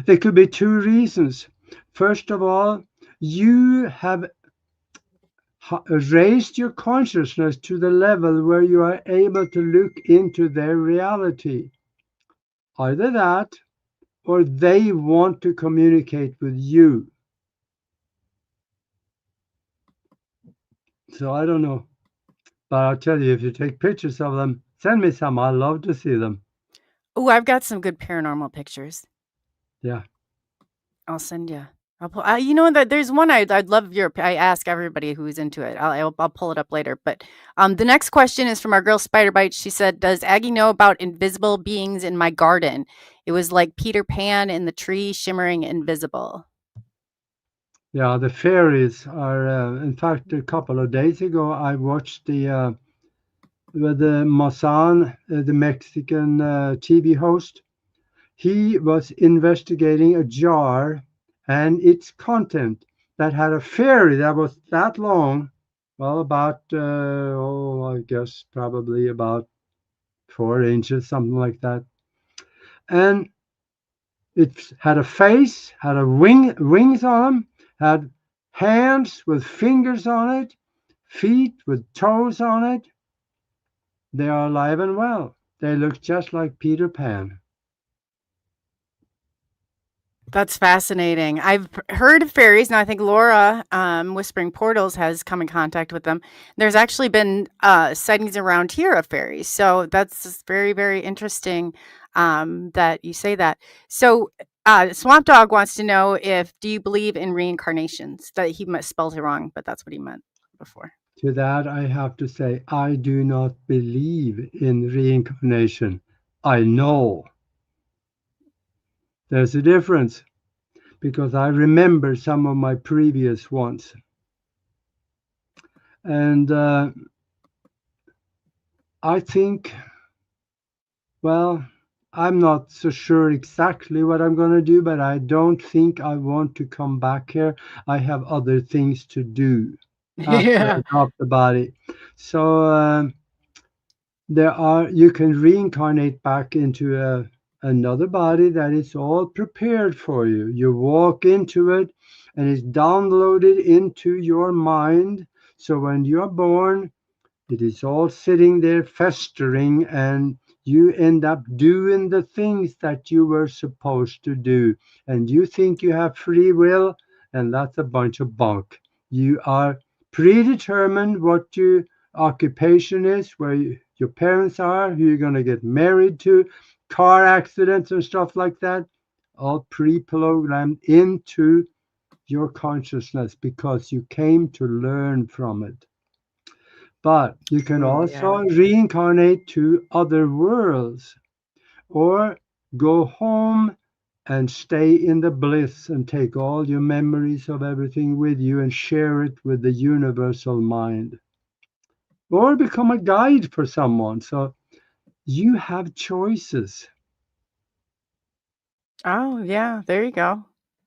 There could be 2 reasons. First of all, you have raised your consciousness to the level where you are able to look into their reality. Either that, or they want to communicate with you. So I don't know. But I'll tell you, if you take pictures of them, send me some. I'd love to see them. Oh, I've got some good paranormal pictures. Yeah. I'll send you. I'll pull, you know that there's one I'd love your. I ask everybody who's into it. I'll pull it up later. But the next question is from our girl Spider Bite. She said, "Does Aggie know about invisible beings in my garden? It was like Peter Pan in the tree, shimmering invisible." Yeah, the fairies are. In fact, a couple of days ago, I watched the with the Masan, the Mexican TV host. He was investigating a jar and its content that had a fairy that was that long. Well, about I guess probably about 4 inches, something like that. And it had a face, had a wings on them, had hands with fingers on it, feet with toes on it. They are alive and well. They look just like Peter Pan. That's fascinating. I've heard of fairies. Now I think Laura, Whispering Portals, has come in contact with them. There's actually been sightings around here of fairies. So that's just very, very interesting that you say that. So Swamp Dog wants to know do you believe in reincarnations? That he spelled it wrong, but that's what he meant before. To that, I have to say, I do not believe in reincarnation. I know. There's a difference because I remember some of my previous ones. And I think, well, I'm not so sure exactly what I'm going to do, but I don't think I want to come back here. I have other things to do after I drop the body. So you can reincarnate back into another body that is all prepared for you. You walk into it and it's downloaded into your mind. So when you're born, it is all sitting there festering, and you end up doing the things that you were supposed to do. And you think you have free will, and that's a bunch of bunk. You are predetermined what your occupation is, where your parents are, who you're going to get married to, car accidents and stuff like that, all pre-programmed into your consciousness because you came to learn from it. But you can also reincarnate to other worlds or go home and stay in the bliss and take all your memories of everything with you and share it with the universal mind. Or become a guide for someone. So you have choices. Oh, yeah. There you go.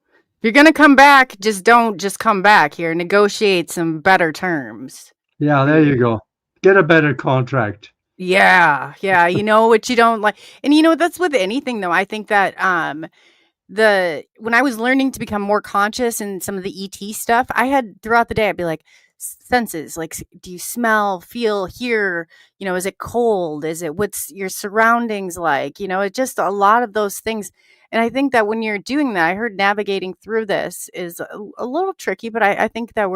If you're going to come back, don't just come back here. Negotiate some better terms. Yeah, there you go. Get a better contract. Yeah. Yeah. You know what you don't like. And that's with anything though. I think that when I was learning to become more conscious in some of the ET stuff, I had throughout the day, I'd be like, senses, like, do you smell, feel, hear, is it cold? What's your surroundings like? It's just a lot of those things. And I think that when you're doing that, I heard navigating through this is a little tricky, but I think that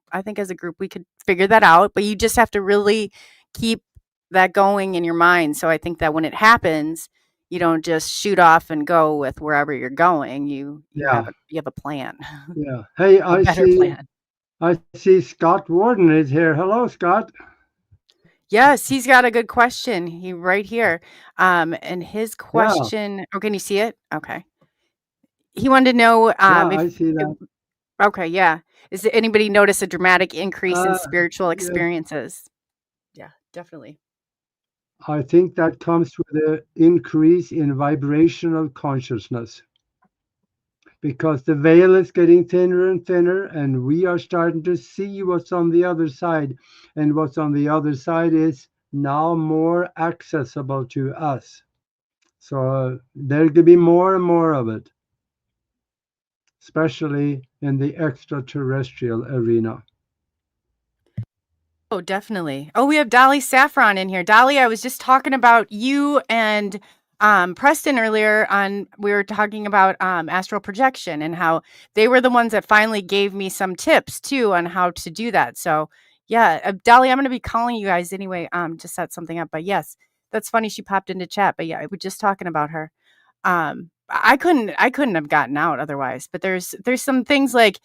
I think as a group, we could figure that out, but you just have to really keep that going in your mind. So I think that when it happens, you don't just shoot off and go with wherever you're going. You have a plan. Yeah. Hey, A better plan. I see Scott Warden is here. Hello, Scott. Yes, he's got a good question. He right here. And his question. Oh, can you see it? Okay. He wanted to know. I see that. Okay, yeah. Is there anybody notice a dramatic increase in spiritual experiences? Yeah, definitely. I think that comes with an increase in vibrational consciousness because the veil is getting thinner and thinner, and we are starting to see what's on the other side. And what's on the other side is now more accessible to us. So there could be more and more of it, especially in the extraterrestrial arena. Oh, definitely. Oh, we have Dolly Saffron in here. Dolly, I was just talking about you and Preston earlier we were talking about astral projection and how they were the ones that finally gave me some tips too on how to do that. So yeah, Dolly, I'm going to be calling you guys anyway to set something up. But yes, that's funny. She popped into chat, but yeah, we're just talking about her. I couldn't have gotten out otherwise, but there's some things like,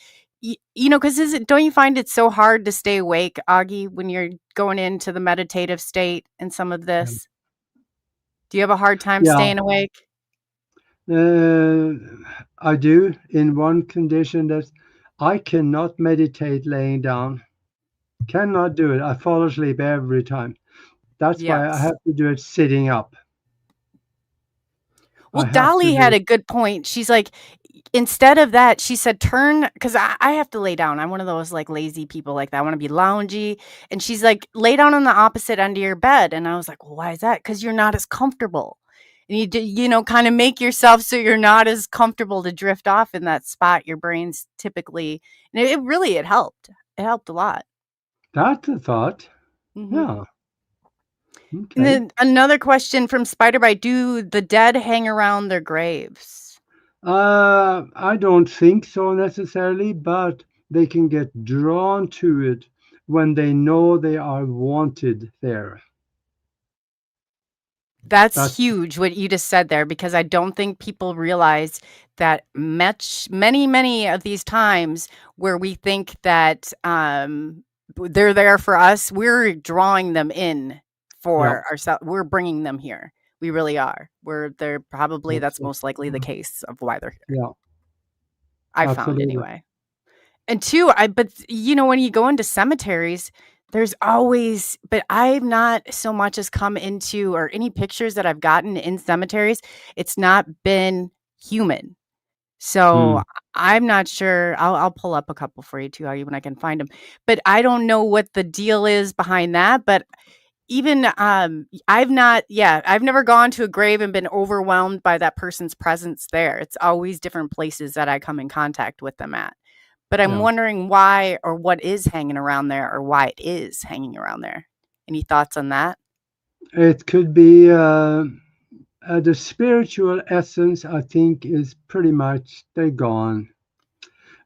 because don't you find it so hard to stay awake, Augie, when you're going into the meditative state and some of this? Do you have a hard time staying awake? I do, in one condition, that I cannot meditate laying down. Cannot do it. I fall asleep every time. That's why I Yes. have to do it sitting up. Well, I have to Dolly do had it. a good point. She's like, instead of that, she said, turn, because I have to lay down. I'm one of those like lazy people like that. I want to be loungy. And she's like, lay down on the opposite end of your bed. And I was like, well, why is that? Because you're not as comfortable. And you do, kind of make yourself so you're not as comfortable to drift off in that spot. Your brain's typically, and it really, it helped. It helped a lot. That's a thought. Hmm. Yeah. And Okay. then another question from Spiderbite: do the dead hang around their graves? I don't think so necessarily, but they can get drawn to it when they know they are wanted there. That's That's huge what you just said there, because I don't think people realize that many of these times where we think that they're there for us, we're drawing them in yeah, for ourselves. We're bringing them here. We really are. They're probably, that's that's most likely the case of why they're here. yeah, I found absolutely. anyway. And two, but when you go into cemeteries, there's always, but I've not so much as come into, or any pictures that I've gotten in cemeteries, it's not been human. So Hmm. I'm not sure. I'll pull up a couple for you too, when I can find them. But I don't know what the deal is behind that. But even I've never gone to a grave and been overwhelmed by that person's presence there. It's always different places that I come in contact with them at. But I'm Yeah, wondering why, or what is hanging around there, or why it is hanging around there. Any thoughts on that? it could be the spiritual essence. I think is pretty much they're gone.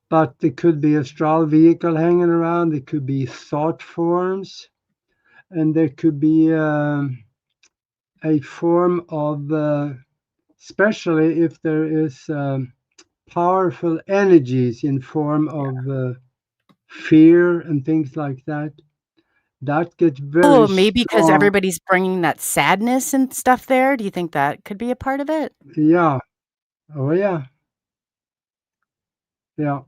But there could be astral vehicle hanging around. There could be thought forms, and there could be a form of, especially if there is powerful energies in form of fear and things like that. That gets very Oh, maybe because strong. everybody's bringing that sadness and stuff there. Do you think that could be a part of it? Yeah. Oh yeah. Yeah.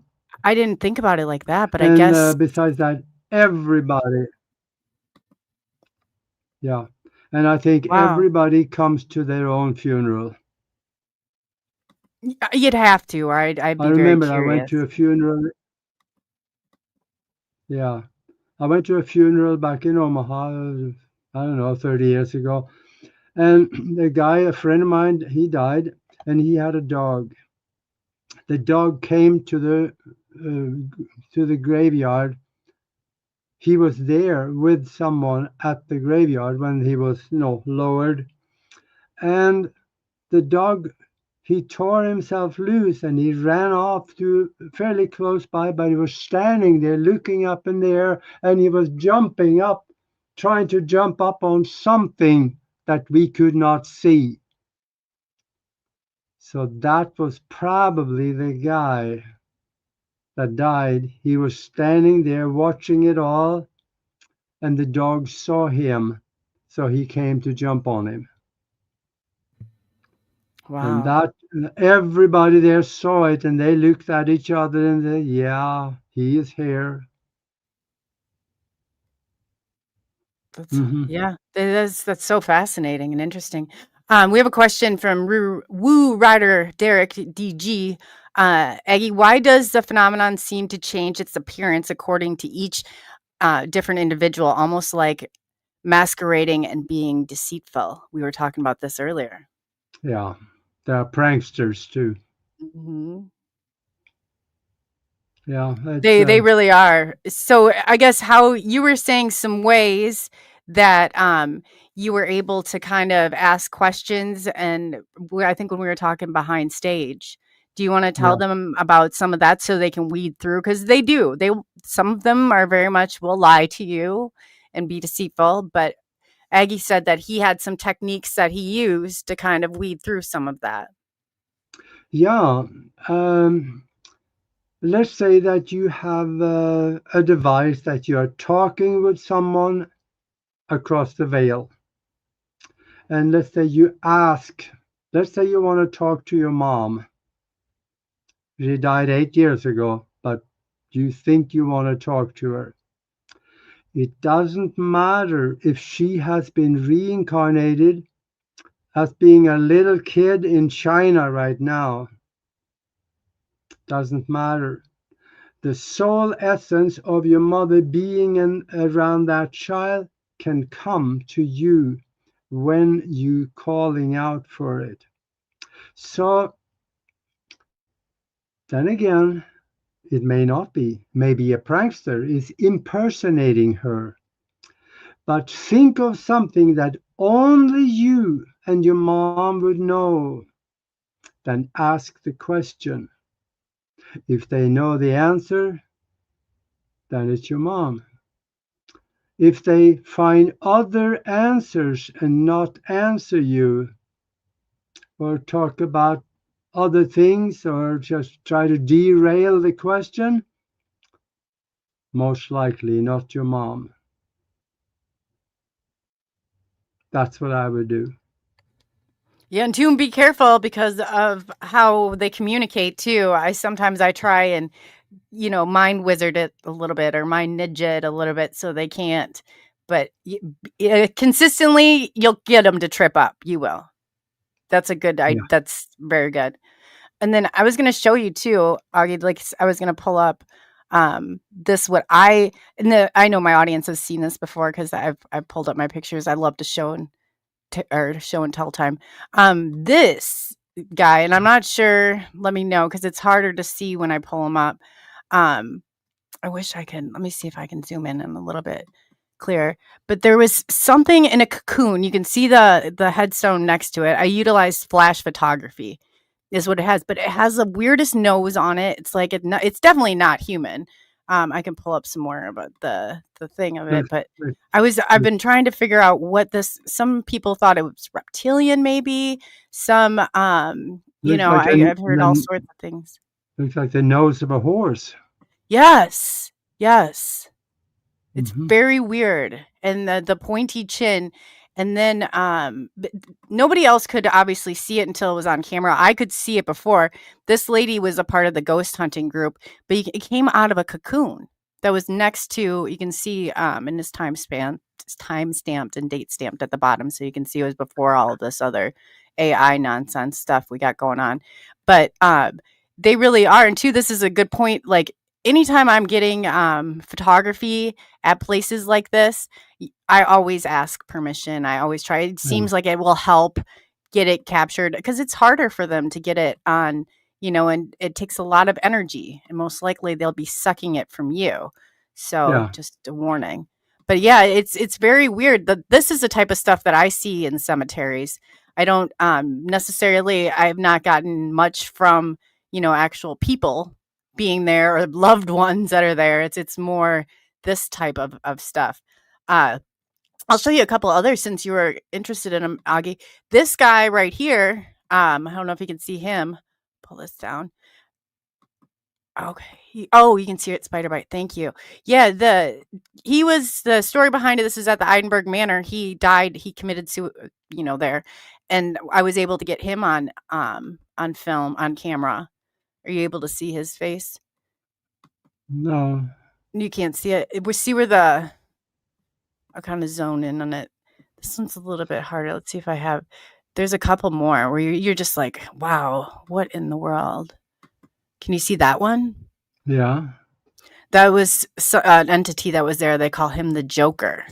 I didn't think about it like that, but I And guess. besides that, everybody. Yeah. And I think Wow. everybody comes to their own funeral. You'd have to, or I'd I be very remember I went curious. to a funeral. Yeah. I went to a funeral back in Omaha, I don't know, 30 years ago. And the guy, a friend of mine, he died and he had a dog. The dog came to the graveyard. He was there with someone at the graveyard when he was, lowered. And the dog, he tore himself loose and he ran off to fairly close by, but he was standing there looking up in the air and he was jumping up, trying to jump up on something that we could not see. So that was probably the guy that died. He was standing there watching it all, and the dog saw him, so he came to jump on him. And Wow. that everybody there saw it, and they looked at each other and said, "Yeah, he is here." That's Hmm. yeah, that's so fascinating and interesting. We have a question from Woo Rider Derek DG. Aggie, why does the phenomenon seem to change its appearance according to each different individual, almost like masquerading and being deceitful? We were talking about this earlier. Yeah, there are pranksters too. Hmm. Yeah, it's They really are. So I guess how you were saying some ways that you were able to kind of ask questions, and I think when we were talking behind stage, do you want to tell yeah, them about some of that so they can weed through? Because they do. Some of them are very much will lie to you and be deceitful, but Aggie said that he had some techniques that he used to kind of weed through some of that. yeah. Let's say that you have a device that you are talking with someone across the veil. And let's say let's say you want to talk to your mom. She died 8 years ago, but Do you think you want to talk to her? It doesn't matter if she has been reincarnated as being a little kid in China right now. Doesn't matter. The soul essence of your mother being around that child can come to you when you calling out for it. So then again, it may not be. Maybe a prankster is impersonating her. But think of something that only you and your mom would know. Then ask the question. If they know the answer, then it's your mom. If they find other answers and not answer you, or talk about other things, or just try to derail the question, most likely not your mom. That's what I would do. Yeah, and too, be careful because of how they communicate too. Sometimes I try and mind wizard it a little bit or mind ninja it a little bit so they can't. But consistently, you'll get them to trip up. You will. That's a good. Yeah. That's very good. And then I was going to show you too, Augie. Like I was going to pull up this I know my audience has seen this before because I've pulled up my pictures. I love to show and show and tell time. This guy, and I'm not sure. Let me know because it's harder to see when I pull him up. I wish I could. Let me see if I can zoom in a little bit clearer. But there was something in a cocoon. You can see the headstone next to it. I utilized flash photography, is what it has. But it has the weirdest nose on it. It's like it's definitely not human. I can pull up some more about the thing of it, but I've been trying to figure out what this. Some people thought it was reptilian, maybe. Some, I've heard all sorts of things. Looks like the nose of a horse. Yes. It's very weird, and the pointy chin, and then nobody else could obviously see it until it was on camera. I could see it before. This lady was a part of the ghost hunting group, but it came out of a cocoon that was next to. You can see in this time stamped and date stamped at the bottom, so you can see it was before all of this other AI nonsense stuff we got going on. But they really are, and two, this is a good point. Like anytime I'm getting photography at places like this, I always ask permission. I always try. It seems like it will help get it captured because it's harder for them to get it on, and it takes a lot of energy, and most likely they'll be sucking it from you. So just a warning. But yeah, it's very weird. This is the type of stuff that I see in cemeteries. I don't necessarily, I've not gotten much from, actual people being there or loved ones that are there. It's more this type of stuff. I'll show you a couple others since you were interested in them, Augie. This guy right here, I don't know if you can see him. Pull this down. Okay. You can see it, Spider Bite. Thank you. Yeah, the story behind it. This is at the Edinburgh Manor. He died. He committed suicide, there, and I was able to get him on film, on camera. Are you able to see his face? No. You can't see it. We see where I'll kind of zone in on it. This one's a little bit harder. Let's see if I have. There's a couple more where you're just like, wow, what in the world? Can you see that one? Yeah. That was an entity that was there. They call him the Joker.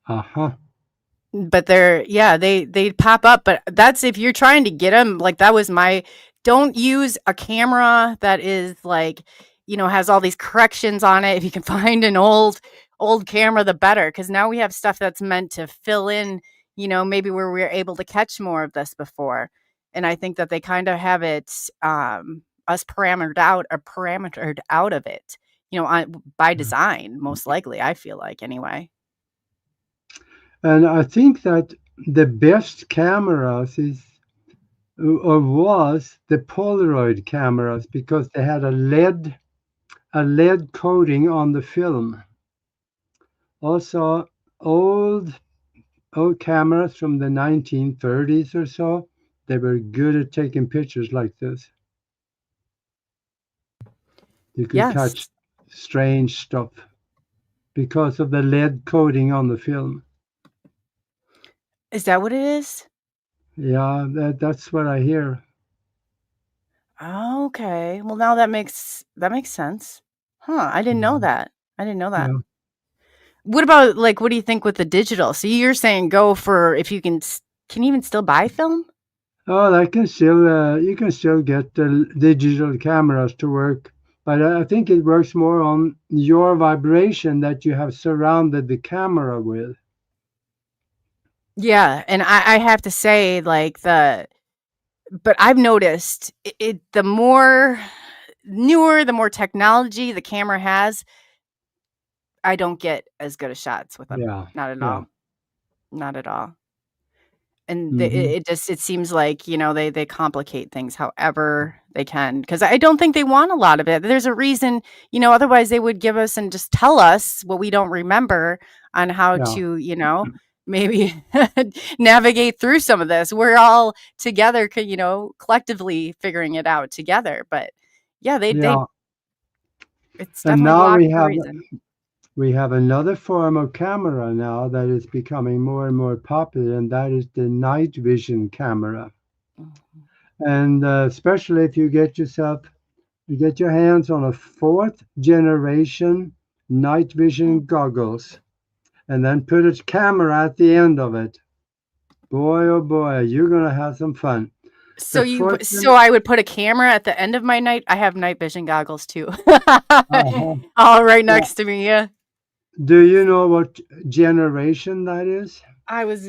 Uh-huh. But they pop up. But that's if you're trying to get them. Like that was don't use a camera that is like, has all these corrections on it. If you can find an old camera, the better. Because now we have stuff that's meant to fill in, maybe where we were able to catch more of this before. And I think that they kind of have it us parametered out of it, by design, most likely, I feel like anyway. And I think that the best cameras was the Polaroid cameras because they had a lead coating on the film. Also, old cameras from the 1930s or so, they were good at taking pictures like this. You could catch strange stuff because of the lead coating on the film. Is that what it is? Yeah, that's what I hear. Oh, okay. Well, now that makes sense. Huh, I didn't know that. I didn't know that. Yeah. What about, like, what do you think with the digital? So you're saying go for, if you can you even still buy film? Oh, I can still you can still get the digital cameras to work, but I think it works more on your vibration that you have surrounded the camera with. Yeah, and I have to say, like, but I've noticed the more newer, the more technology the camera has, I don't get as good of shots with them. Yeah, Not at yeah. all. Not at all. And Hmm. it seems like, they complicate things however they can, because I don't think they want a lot of it. There's a reason, otherwise they would give us and just tell us what we don't remember on how Yeah, to, maybe navigate through some of this. We're all together, collectively figuring it out together. But yeah, yeah. it's And definitely now blocked for a reason. we have another form of camera now that is becoming more and more popular, and that is the night vision camera. Mhm. And especially if you get your hands on a fourth generation night vision goggles, and then put a camera at the end of it. Boy, oh boy, you're gonna have some fun. The fourth So I would put a camera at the end of my night. I have night vision goggles too. uh All right Yeah. next to me. Yeah. Do you know what generation that is? I was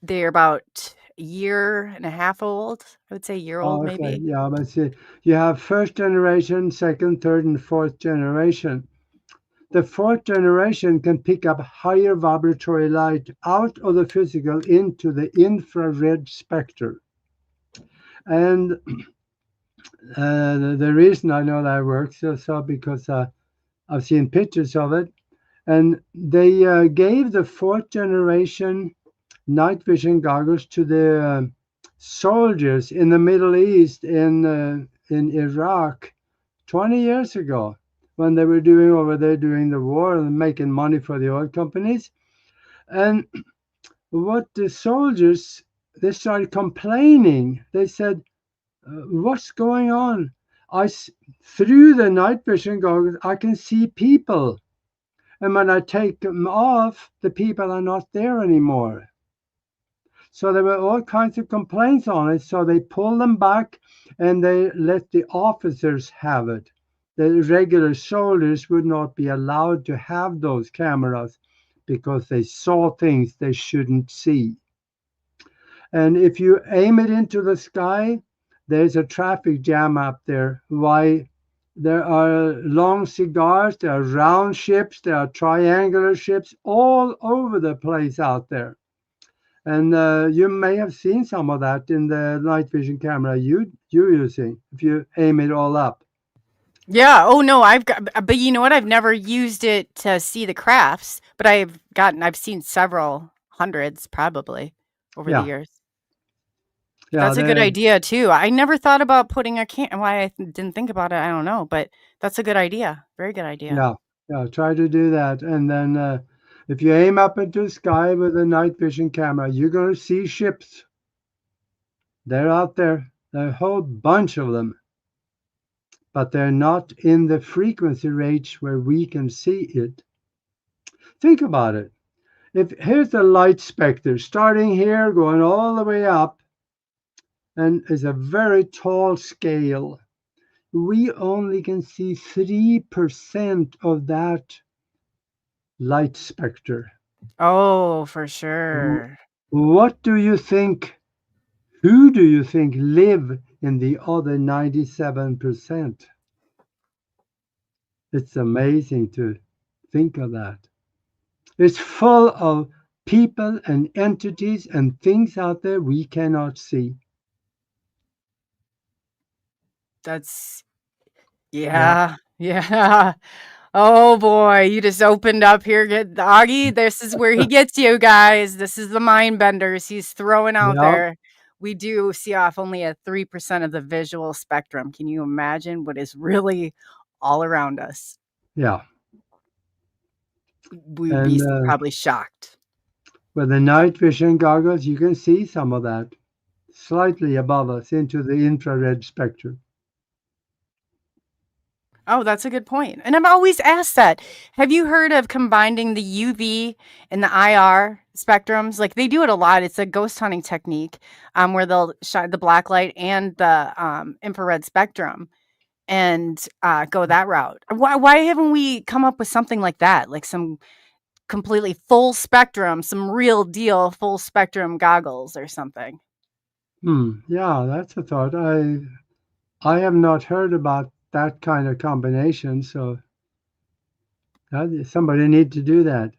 they're about a year and a half old. I would say a year old Oh, okay. maybe. Yeah, but see, you have first generation, second, third, and fourth generation. The fourth generation can pick up higher vibratory light out of the physical into the infrared spectrum. And the reason I know that works so because I've seen pictures of it, and they gave the fourth generation night vision goggles to the soldiers in the Middle East in Iraq 20 years ago when they were doing over there during the war and making money for the oil companies. And what the soldiers, they started complaining. They said, what's going on? Through the night vision goggles, I can see people. And when I take them off, the people are not there anymore. So there were all kinds of complaints on it. So they pulled them back and they let the officers have it. The regular soldiers would not be allowed to have those cameras because they saw things they shouldn't see. And if you aim it into the sky, there's a traffic jam up there. Why? There are long cigars, there are round ships, there are triangular ships all over the place out there. And you may have seen some of that in the night vision camera you're using if you aim it all up. Yeah. Oh no, but you know what? I've never used it to see the crafts, but I've seen several hundreds probably over the Yeah, years. yeah, That's a good idea too. I never thought about putting why I didn't think about it, I don't know, but that's a good idea. Very good idea. yeah, yeah. Try to do that, and then if you aim up into the sky with a night vision camera, you're going to see ships. They're out there. There are a whole bunch of them, but they're not in the frequency range where we can see it. Think about it. If here's the light specter starting here, going all the way up, and is a very tall scale. We only can see 3% of that light spectre. Oh, for sure. What do you think? Who do you think live in the other 97%? It's amazing to think of that. It's full of people and entities and things out there we cannot see. That's Yeah. Yeah. Yeah. Oh boy, you just opened up here. Get Augie. This is where he gets you guys. This is the mind benders he's throwing out Yeah. there. We do see off only at 3% of the visual spectrum. Can you imagine what is really all around us. Yeah. We would be And probably shocked. with the night vision goggles, you can see some of that slightly above us into the infrared spectrum. Oh, that's a good point. And I'm always asked that. Have you heard of combining the UV and the IR spectrums? Like they do it a lot. It's a ghost hunting technique where they'll shine the black light and the infrared spectrum and go that route. Why haven't we come up with something like that? Like some completely full spectrum, some real deal full spectrum goggles or something. Yeah, that's a thought. I have not heard about that kind of combination, so somebody need to do that.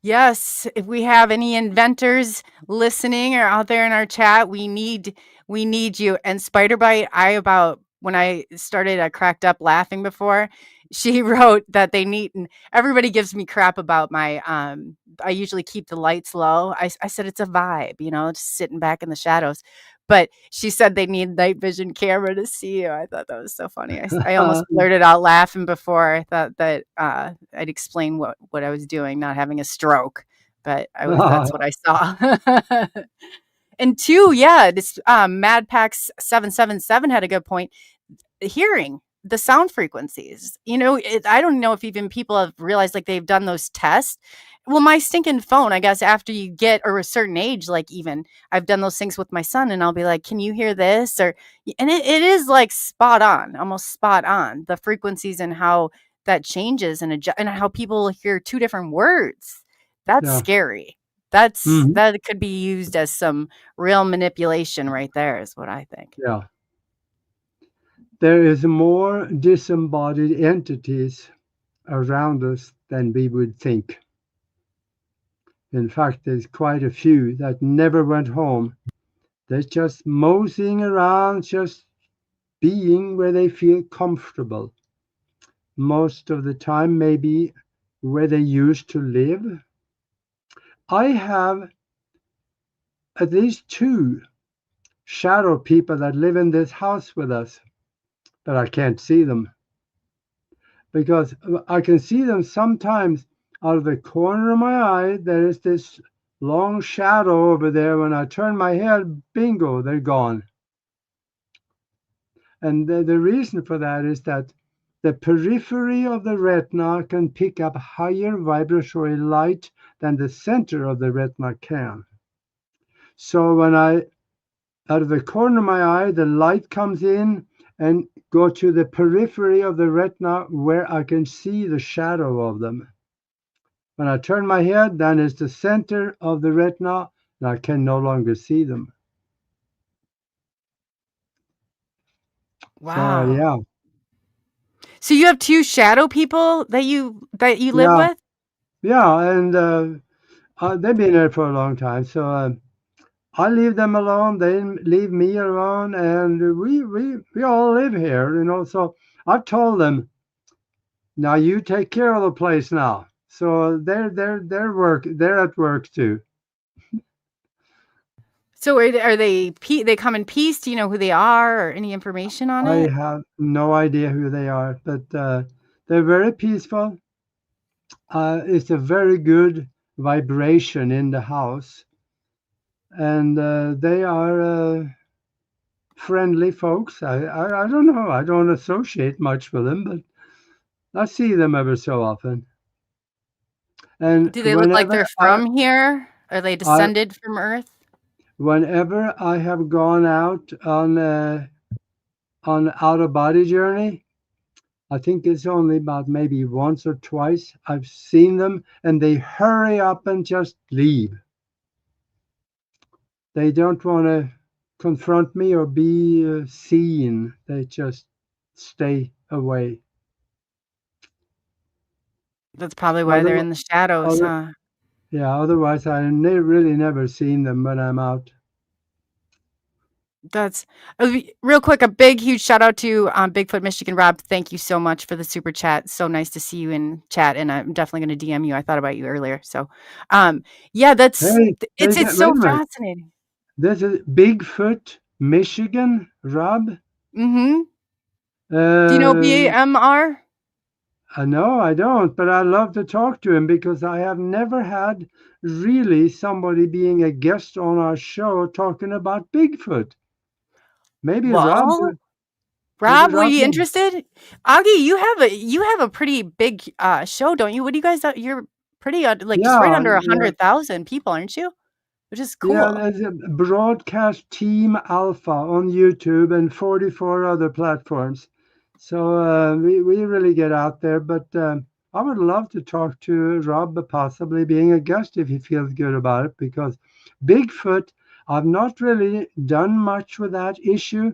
Yes, if we have any inventors listening or out there in our chat, we need you. And Spiderbite, when I started, I cracked up laughing before. She wrote that they need, and everybody gives me crap about my I usually keep the lights low. I said it's a vibe, just sitting back in the shadows. But she said they need night vision camera to see you. I thought that was so funny. I almost blurted out laughing before. I thought that I'd explain what I was doing, not having a stroke. But that's what I saw. And two, yeah, this Madpax 777 had a good point. Hearing the sound frequencies, I don't know if even people have realized like they've done those tests. Well, my stinking phone, I guess after you get or a certain age, like even I've done those things with my son and I'll be like, can you hear this? And it is like spot on, almost spot on the frequencies and how that changes and how people hear two different words. That's scary. That could be used as some real manipulation right there is what I think. Yeah. There is more disembodied entities around us than we would think. In fact, there's quite a few that never went home. They're just moseying around, just being where they feel comfortable. Most of the time, maybe where they used to live. I have at least 2 shadow people that live in this house with us, but I can't see them. Because I can see them sometimes out of the corner of my eye. There is this long shadow over there. When I turn my head, bingo, they're gone. And the reason for that is that the periphery of the retina can pick up higher vibratory light than the center of the retina can. So when out of the corner of my eye, the light comes in and go to the periphery of the retina where I can see the shadow of them. When I turn my head, then it's the center of the retina, and I can no longer see them. Wow. So, yeah. So you have 2 shadow people that you live with? Yeah, and they've been there for a long time. So I leave them alone. They leave me alone, and we all live here, So I've told them, now you take care of the place now. So they're at work too. So are they come in peace? Do you know who they are or any information on it? I have no idea who they are, but they're very peaceful. It's a very good vibration in the house, and they are friendly folks. I don't know. I don't associate much with them, but I see them ever so often. And do they look like they're from here? Are they descended from Earth? Whenever I have gone out on out-of-body journey, I think it's only about maybe once or twice I've seen them, and they hurry up and just leave. They don't want to confront me or be seen. They just stay away. That's probably why they're in the shadows, huh? Yeah, otherwise I really never seen them when I'm out. That's real quick. A big, huge shout out to Bigfoot Michigan Rob. Thank you so much for the super chat. So nice to see you in chat, and I'm definitely going to DM you. I thought about you earlier. So, yeah, it's so fascinating. This is Bigfoot Michigan Rob. Mm-hmm. Do you know Uh, BAMR? no, I don't, but I love to talk to him because I have never had really somebody being a guest on our show talking about Bigfoot. Maybe Rob, Well, maybe Rob, were Rob you knows. interested? Augie, you have a pretty big show, don't you? What do you guys? You're pretty like just right Yeah, under yeah, 100,000 people, aren't you? Which is yeah. cool. There's a broadcast Team Alpha on YouTube and 44 other platforms. So we really get out there. But I would love to talk to Rob, possibly being a guest if he feels good about it, because Bigfoot, I've not really done much with that issue,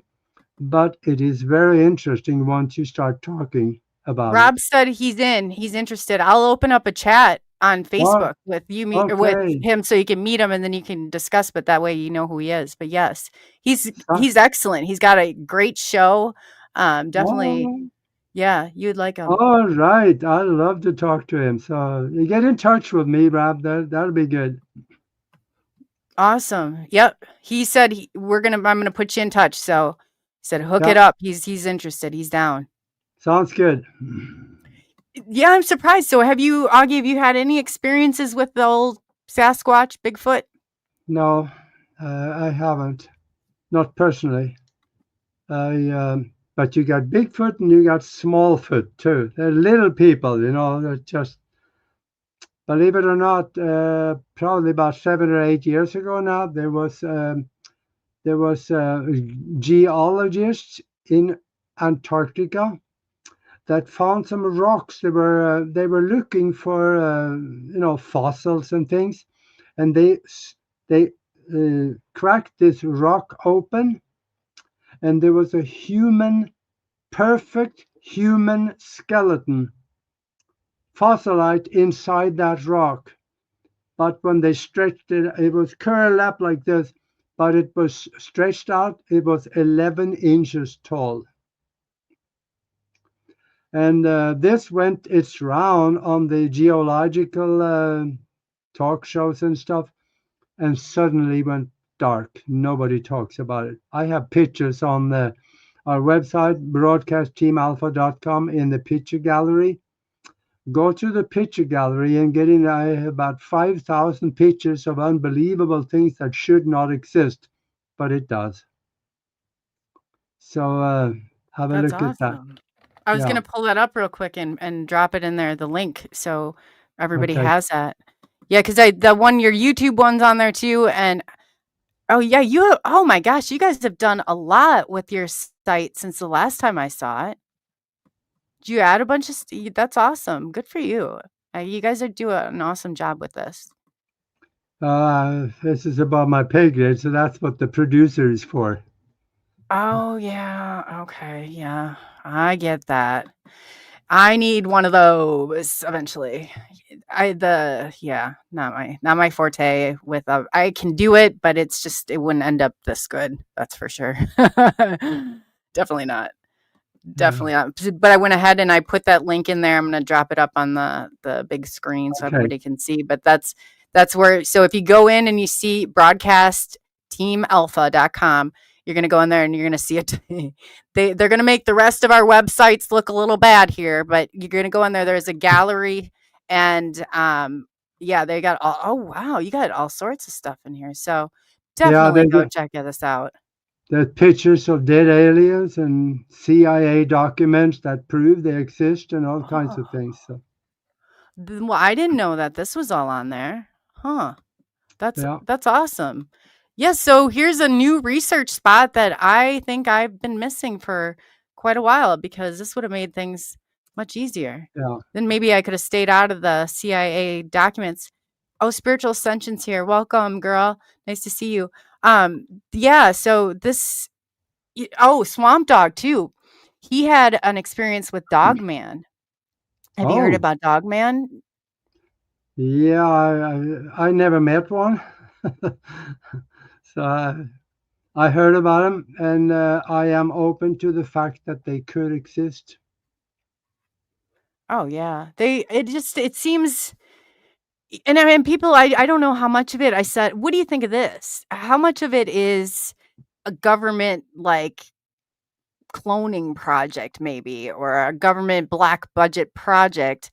but it is very interesting once you start talking about it. Rob said he's in. He's interested. I'll open up a chat on Oh, Facebook with you meet or with okay. him so you can meet him and then you can discuss, but that way you know who he is. But yes, So- he's excellent. He's got a great show. Definitely, oh, yeah, you'd like him. all right. I'd love to talk to him. So you get in touch with me, Rob. That'll be good. Awesome. Yep. He said I'm gonna put you in touch. So he said hook Yeah, it up. He's interested. He's down. sounds good. Yeah, I'm surprised. So Augie, have you had any experiences with the old Sasquatch, Bigfoot? No, I haven't. Not personally. But you got Bigfoot and you got Smallfoot too. They're little people, they're just, believe it or not, probably about 7 or 8 years ago now, there was geologists in Antarctica that found some rocks. They were looking for fossils and things, and they cracked this rock open, and there was a perfect human skeleton, fossilite inside that rock. But when they stretched it, it was curled up like this, but it was stretched out. It was 11 inches tall. And this went its round on the geological talk shows and stuff, and suddenly went dark. Nobody talks about it. I have pictures on our website, broadcastteamalpha.com, in the picture gallery. Go to the picture gallery and get in. I have about 5,000 pictures of unbelievable things that should not exist, but it does. So have a That's look at that. awesome. I was Yeah. gonna pull that up real quick and drop it in there, the link, so everybody Okay. has that. Yeah, because your YouTube one's on there too, and oh yeah, oh my gosh, you guys have done a lot with your site since the last time I saw it. Did you add a bunch of that's awesome. Good for you. You guys are doing an awesome job with this. This is above my pay grade, so that's what the producer is for. Oh yeah, okay, yeah. I get that. I need one of those eventually. Not my forte with I can do it, but it's just it wouldn't end up this good. That's for sure. Definitely not. Definitely not. But I went ahead and I put that link in there. I'm going to drop it up on the big screen so Okay. everybody can see. But that's where, so if you go in and you see broadcastteamalpha.com, you're going to go in there and you're going to see it. They're going to make the rest of our websites look a little bad here, but you're going to go in there. There's a gallery and yeah, they got oh wow, you got all sorts of stuff in here. So definitely go check this out. There's pictures of dead aliens and CIA documents that prove they exist and all kinds of things. So well, I didn't know that this was all on there. Huh. yeah. That's awesome. Yeah, so here's a new research spot that I think I've been missing for quite a while because this would have made things much easier. Yeah. Then maybe I could have stayed out of the CIA documents. Oh, Spiritual Ascension's here. Welcome, girl. Nice to see you. Yeah, so Swamp Dog too. He had an experience with Dogman. Have you heard about Dogman? Yeah, I never met one. So I heard about them, and I am open to the fact that they could exist. Oh yeah, it seems, and I mean, people, I don't know how much of it. I said, what do you think of this? How much of it is a government like cloning project maybe, or a government black budget project.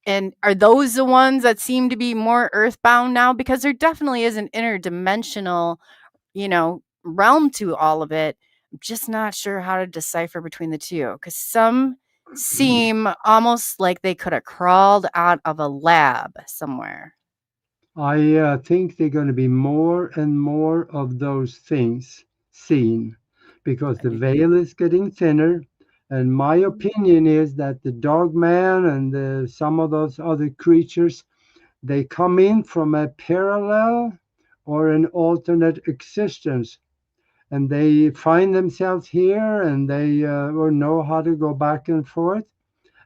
And are those the ones that seem to be more earthbound now? Because there definitely is an interdimensional, realm to all of it. I'm just not sure how to decipher between the two, because some seem almost like they could have crawled out of a lab somewhere. I think they're going to be more and more of those things seen because the veil is getting thinner. And my opinion is that the dog man and some of those other creatures, they come in from a parallel or an alternate existence. And they find themselves here and they or know how to go back and forth.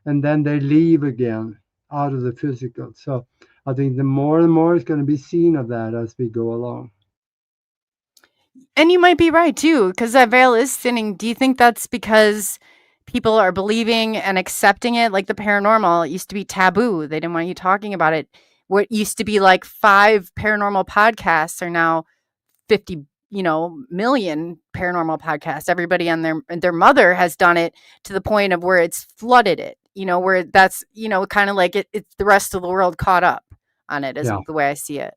And then they leave again out of the physical. So I think the more and more is going to be seen of that as we go along. And you might be right too, because that veil is thinning. Do you think that's because people are believing and accepting it? Like the paranormal, it used to be taboo. They didn't want you talking about it. What used to be like 5 paranormal podcasts are now 50, million paranormal podcasts. Everybody and their mother has done it to the point of where it's flooded it, where that's, kind of like it's the rest of the world caught up on it, is Yeah. the way I see it.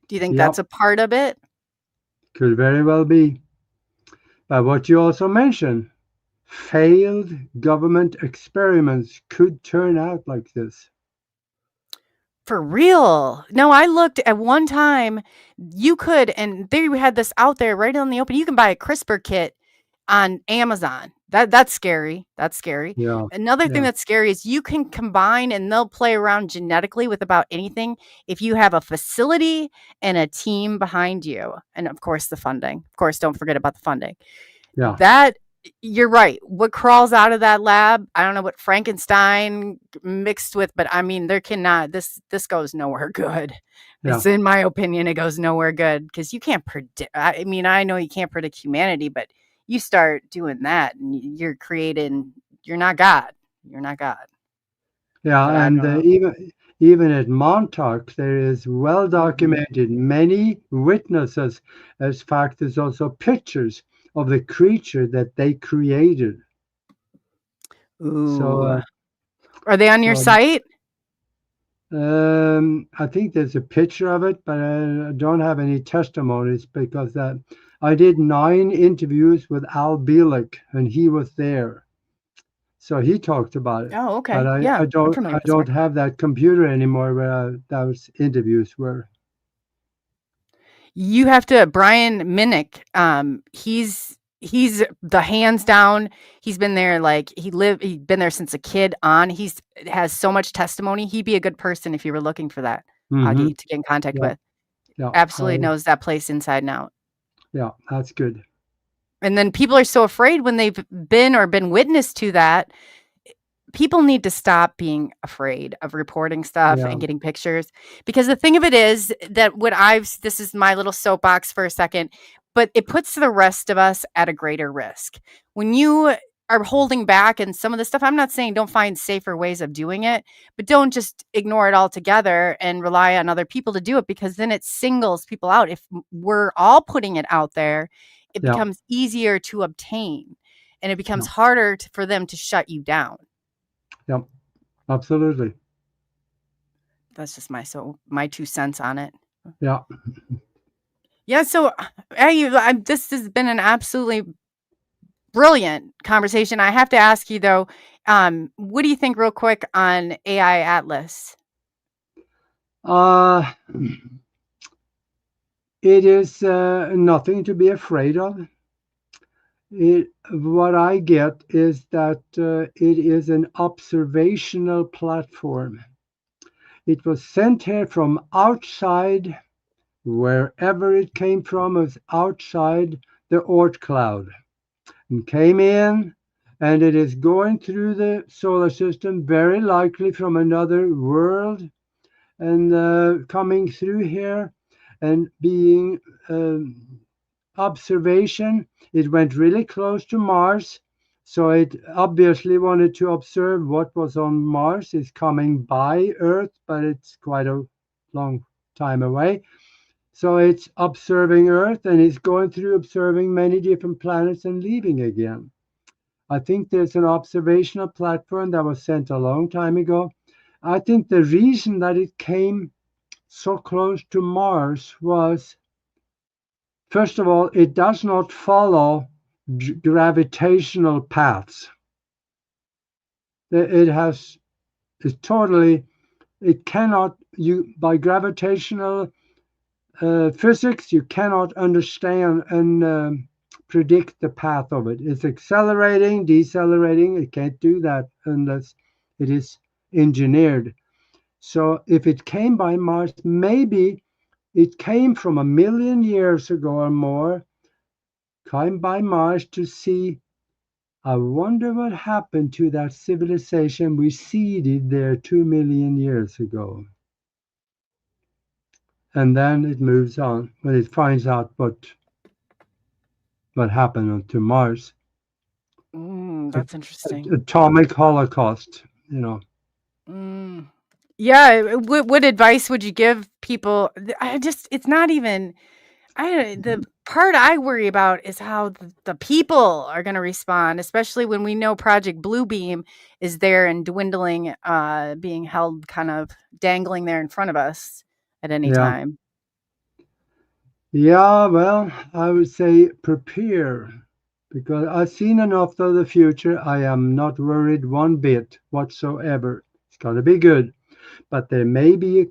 Do you think Yep. that's a part of it? Could very well be. But what you also mentioned, failed government experiments could turn out like this. For real. No, I looked at one time, you could, and they had this out there right on the open. You can buy a CRISPR kit on Amazon. That's scary. That's scary. Yeah. Another thing that's scary is you can combine and they'll play around genetically with about anything if you have a facility and a team behind you. And of course, the funding. Of course, don't forget about the funding. Yeah. That, you're right. What crawls out of that lab, I don't know what Frankenstein mixed with, but I mean, this goes nowhere good. Yeah. It's, in my opinion, it goes nowhere good because you can't predict. I mean, I know you can't predict humanity, but you start doing that and you're not God. You're not God. Yeah. But And even at Montauk, there is well documented many witnesses. As fact, there's also pictures of the creature that they created. Ooh. So are they on your site? I think there's a picture of it, but I don't have any testimonies because I did 9 interviews with Al Bielek and he was there. So he talked about it. Oh, okay. But I don't have that computer anymore where those interviews were. You have to, Brian Minnick, he's the hands down. He's been there, he's been there since a kid on. Has so much testimony. He'd be a good person if you were looking for that, Augie, to get in contact with. Yeah. Absolutely knows that place inside and out. Yeah, that's good. And then people are so afraid when they've been witness to that. People need to stop being afraid of reporting stuff and getting pictures, because the thing of it is that this is my little soapbox for a second, but it puts the rest of us at a greater risk. When you are holding back and some of the stuff, I'm not saying don't find safer ways of doing it, but don't just ignore it altogether and rely on other people to do it, because then it singles people out. If we're all putting it out there, it becomes easier to obtain and it becomes harder for them to shut you down. Yep, absolutely. That's just my 2 cents on it. Yeah. Yeah. So this has been an absolutely brilliant conversation. I have to ask you though, what do you think real quick on AI Atlas? It is nothing to be afraid of. What I get is that it is an observational platform. It was sent here from outside, wherever it came from, was outside the Oort cloud, and came in, and it is going through the solar system, very likely from another world, and coming through here and being observation. It went really close to Mars, so it obviously wanted to observe what was on Mars. It's coming by Earth, but it's quite a long time away. So it's observing Earth and it's going through observing many different planets and leaving again. I think there's an observational platform that was sent a long time ago. I think the reason that it came so close to Mars was, first of all, it does not follow gravitational paths. It has, it's totally, it cannot, by gravitational physics, you cannot understand and predict the path of it. It's accelerating, decelerating. It can't do that unless it is engineered. So if it came by Mars, maybe it came from 1,000,000 years ago or more, came by Mars to see, I wonder what happened to that civilization we seeded there 2,000,000 years ago. And then it moves on when it finds out what happened to Mars. That's interesting. Atomic holocaust, you know. Yeah. What advice would you give people? It's not even. The part I worry about is how the people are going to respond, especially when we know Project Bluebeam is there and dwindling, being held kind of dangling there in front of us at any Yeah. time. Yeah, well, I would say prepare because I've seen enough of the future. I am not worried one bit whatsoever. It's going to be good. But there may be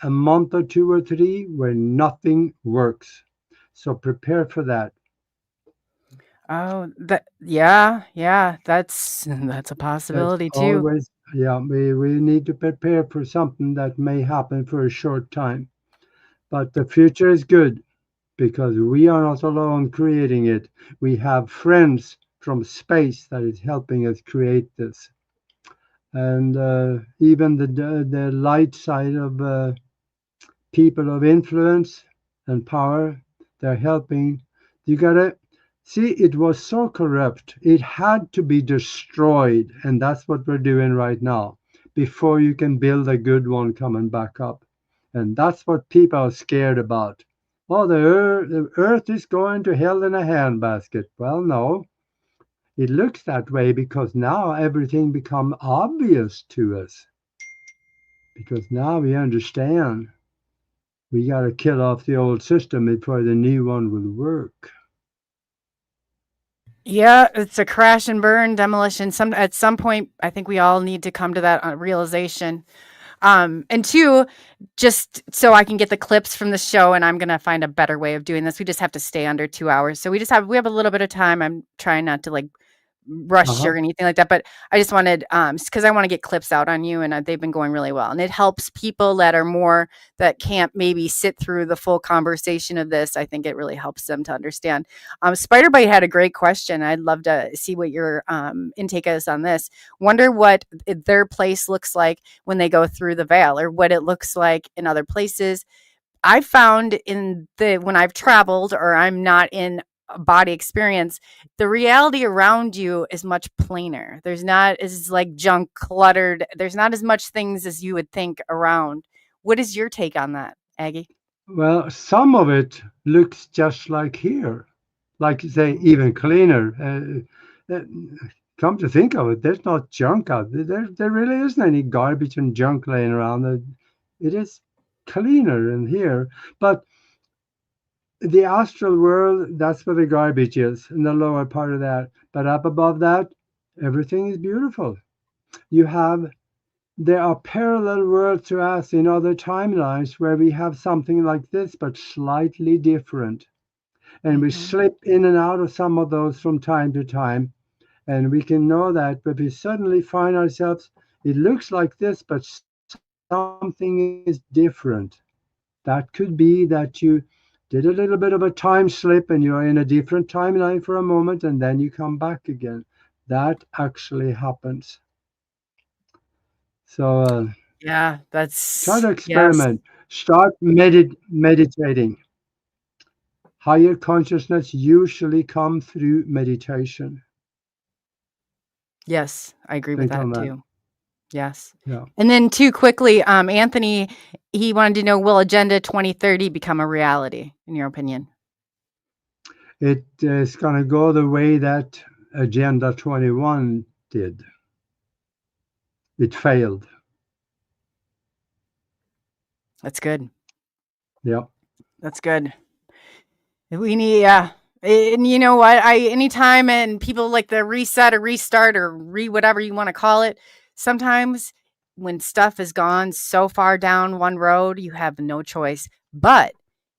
a month or 2 or 3 where nothing works. So prepare for that. Oh, yeah, that's a That's possibility too. always, yeah, we need to prepare for something that may happen for a short time. But the future is good because we are not alone creating it. We have friends from space that is helping us create this. And even the light side of people of influence and power, they're helping. You gotta see, it was so corrupt, it had to be destroyed, and that's what we're doing right now before you can build a good one coming back up. And that's what people are scared about. Oh, the earth is going to hell in a handbasket. Well, no, it looks that way because now everything become obvious to us. Because now we understand we got to kill off the old system before the new one will work. Yeah, it's a crash and burn demolition. At some point, I think we all need to come to that realization. And two, just so I can get the clips from the show, and I'm gonna find a better way of doing this. We just have to stay under 2 hours, so we have a little bit of time. I'm trying not to like rush Uh-huh. or anything like that, but I just wanted because I want to get clips out on you, and they've been going really well, and it helps people that can't maybe sit through the full conversation of this. I think it really helps them to understand. Spiderbite had a great question. I'd love to see what your intake is on this. Wonder what their place looks like when they go through the veil, or what it looks like in other places. I found when I've traveled or I'm not in a body experience, the reality around you is much plainer. There's not as like junk cluttered. There's not as much things as you would think around. What is your take on that, Aggie? Well, some of it looks just like here, like say even cleaner. Come to think of it, there's not junk out there. There really isn't any garbage and junk laying around. It is cleaner in here, but the astral world, that's where the garbage is in the lower part of that. But up above that, everything is beautiful. There are parallel worlds to us in other timelines where we have something like this, but slightly different. And we slip in and out of some of those from time to time. And we can know that, but we suddenly find ourselves, it looks like this, but something is different. That could be that you did a little bit of a time slip and you're in a different timeline for a moment and then you come back again. That actually happens. So Yeah, try that's to yes. experiment. Start meditating. Higher consciousness usually come through meditation. Yes, I agree with Think on that that. too. Yes. Yeah. And then too quickly, Anthony, he wanted to know, will Agenda 2030 become a reality, in your opinion? It is going to go the way that Agenda 21 did. It failed. That's good. Yeah. That's good. We need, yeah. And you know what? Anytime and people like the reset or restart or whatever you want to call it, sometimes when stuff has gone so far down one road, you have no choice, but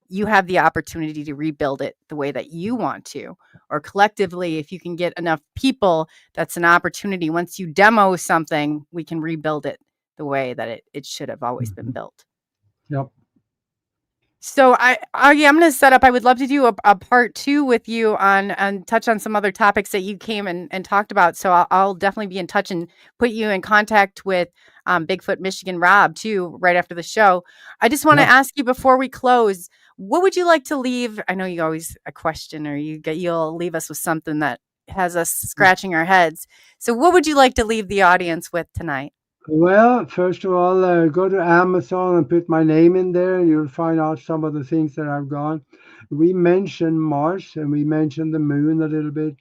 you have the opportunity to rebuild it the way that you want to, or collectively, if you can get enough people, that's an opportunity. Once you demo something, we can rebuild it the way that it should have always been built. Yep. So I'm going to set up, I would love to do a part 2 with you on and touch on some other topics that you came and talked about. So I'll definitely be in touch and put you in contact with Bigfoot Michigan Rob too, right after the show. I just want to ask you before we close, what would you like to leave? I know you always a question, or you'll leave us with something that has us scratching our heads. So what would you like to leave the audience with tonight? Well, first of all, go to Amazon and put my name in there, and you'll find out some of the things that I've gone. We mentioned Mars and we mentioned the moon a little bit.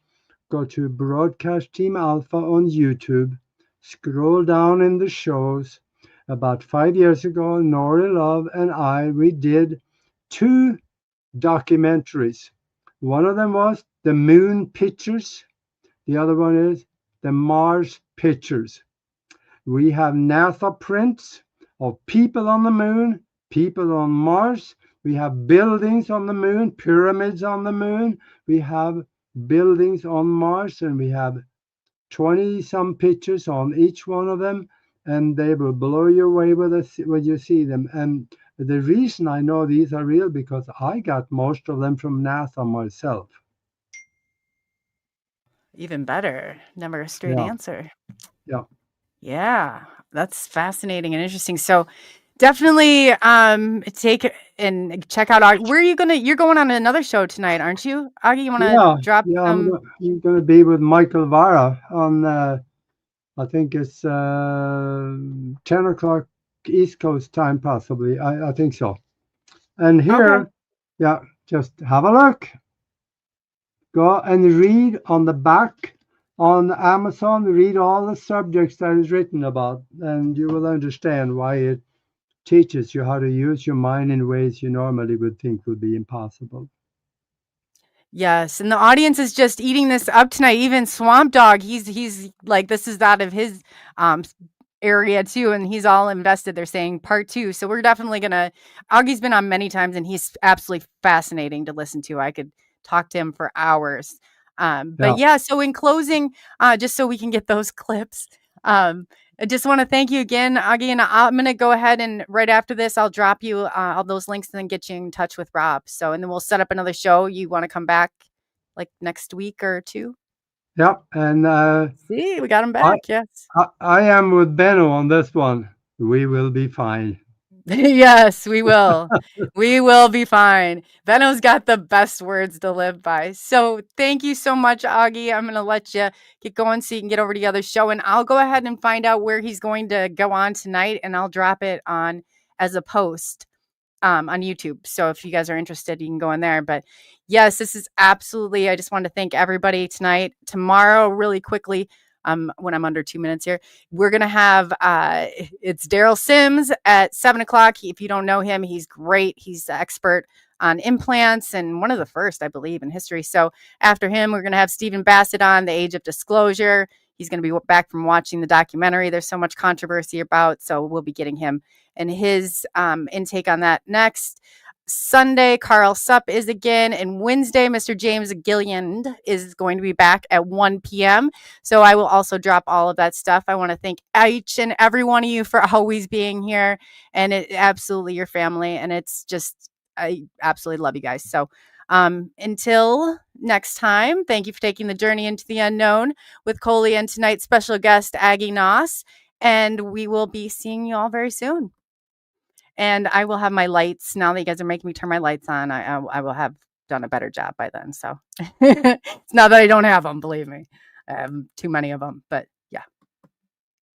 Go to Broadcast Team Alpha on YouTube. Scroll down in the shows. About 5 years ago, Nori Love and we did 2 documentaries. One of them was the moon pictures. The other one is the Mars pictures. We have NASA prints of people on the moon, people on Mars. We have buildings on the moon, pyramids on the moon. We have buildings on Mars, and we have 20-some pictures on each one of them, and they will blow you away when you see them. And the reason I know these are real, because I got most of them from NASA myself. Even better. Never a straight answer. Yeah. Yeah, that's fascinating and interesting. So definitely take and check out where are you you're going on another show tonight, aren't you? Augie, you want to drop I'm going to be with Michael Vara on I think it's 10 o'clock East Coast time, possibly. I think so. And here, just have a look. Go and read on the back on Amazon, read all the subjects that is written about, and you will understand why it teaches you how to use your mind in ways you normally would think would be impossible. Yes, and the audience is just eating this up tonight. Even Swamp Dog, he's like, this is out of his area too, and he's all invested. They're saying part 2, so we're definitely gonna. Augie's been on many times, and he's absolutely fascinating to listen to. I could talk to him for hours. But yeah, so in closing, just so we can get those clips, I just want to thank you again, Augie, and I'm going to go ahead and right after this, I'll drop you all those links and then get you in touch with Rob. So, and then we'll set up another show. You want to come back like next week or 2? Yep. And see, we got him back. Yes. I am with Benno on this one. We will be fine. Yes, we will. We will be fine. Benno's got the best words to live by. So thank you so much, Augie. I'm going to let you get going so you can get over to the other show. And I'll go ahead and find out where he's going to go on tonight. And I'll drop it on as a post on YouTube. So if you guys are interested, you can go in there. But yes, this is absolutely, I just want to thank everybody tonight. Tomorrow, really quickly, when I'm under 2 minutes here, we're going to have, it's Daryl Sims at 7 o'clock. If you don't know him, he's great. He's the expert on implants and one of the first, I believe, in history. So after him, we're going to have Stephen Bassett on The Age of Disclosure. He's going to be back from watching the documentary there's so much controversy about. So we'll be getting him and his intake on that next. Sunday, Carl Supp is again, and Wednesday, Mr. James Gilliand is going to be back at 1 p.m. So I will also drop all of that stuff. I want to thank each and every one of you for always being here, and it absolutely your family, and it's just, I absolutely love you guys. So until next time, thank you for taking the journey into the unknown with Coley and tonight's special guest, AAGE NOST, and we will be seeing you all very soon. And I will have my lights, now that you guys are making me turn my lights on, I will have done a better job by then. So it's not that I don't have them, believe me. I have too many of them. But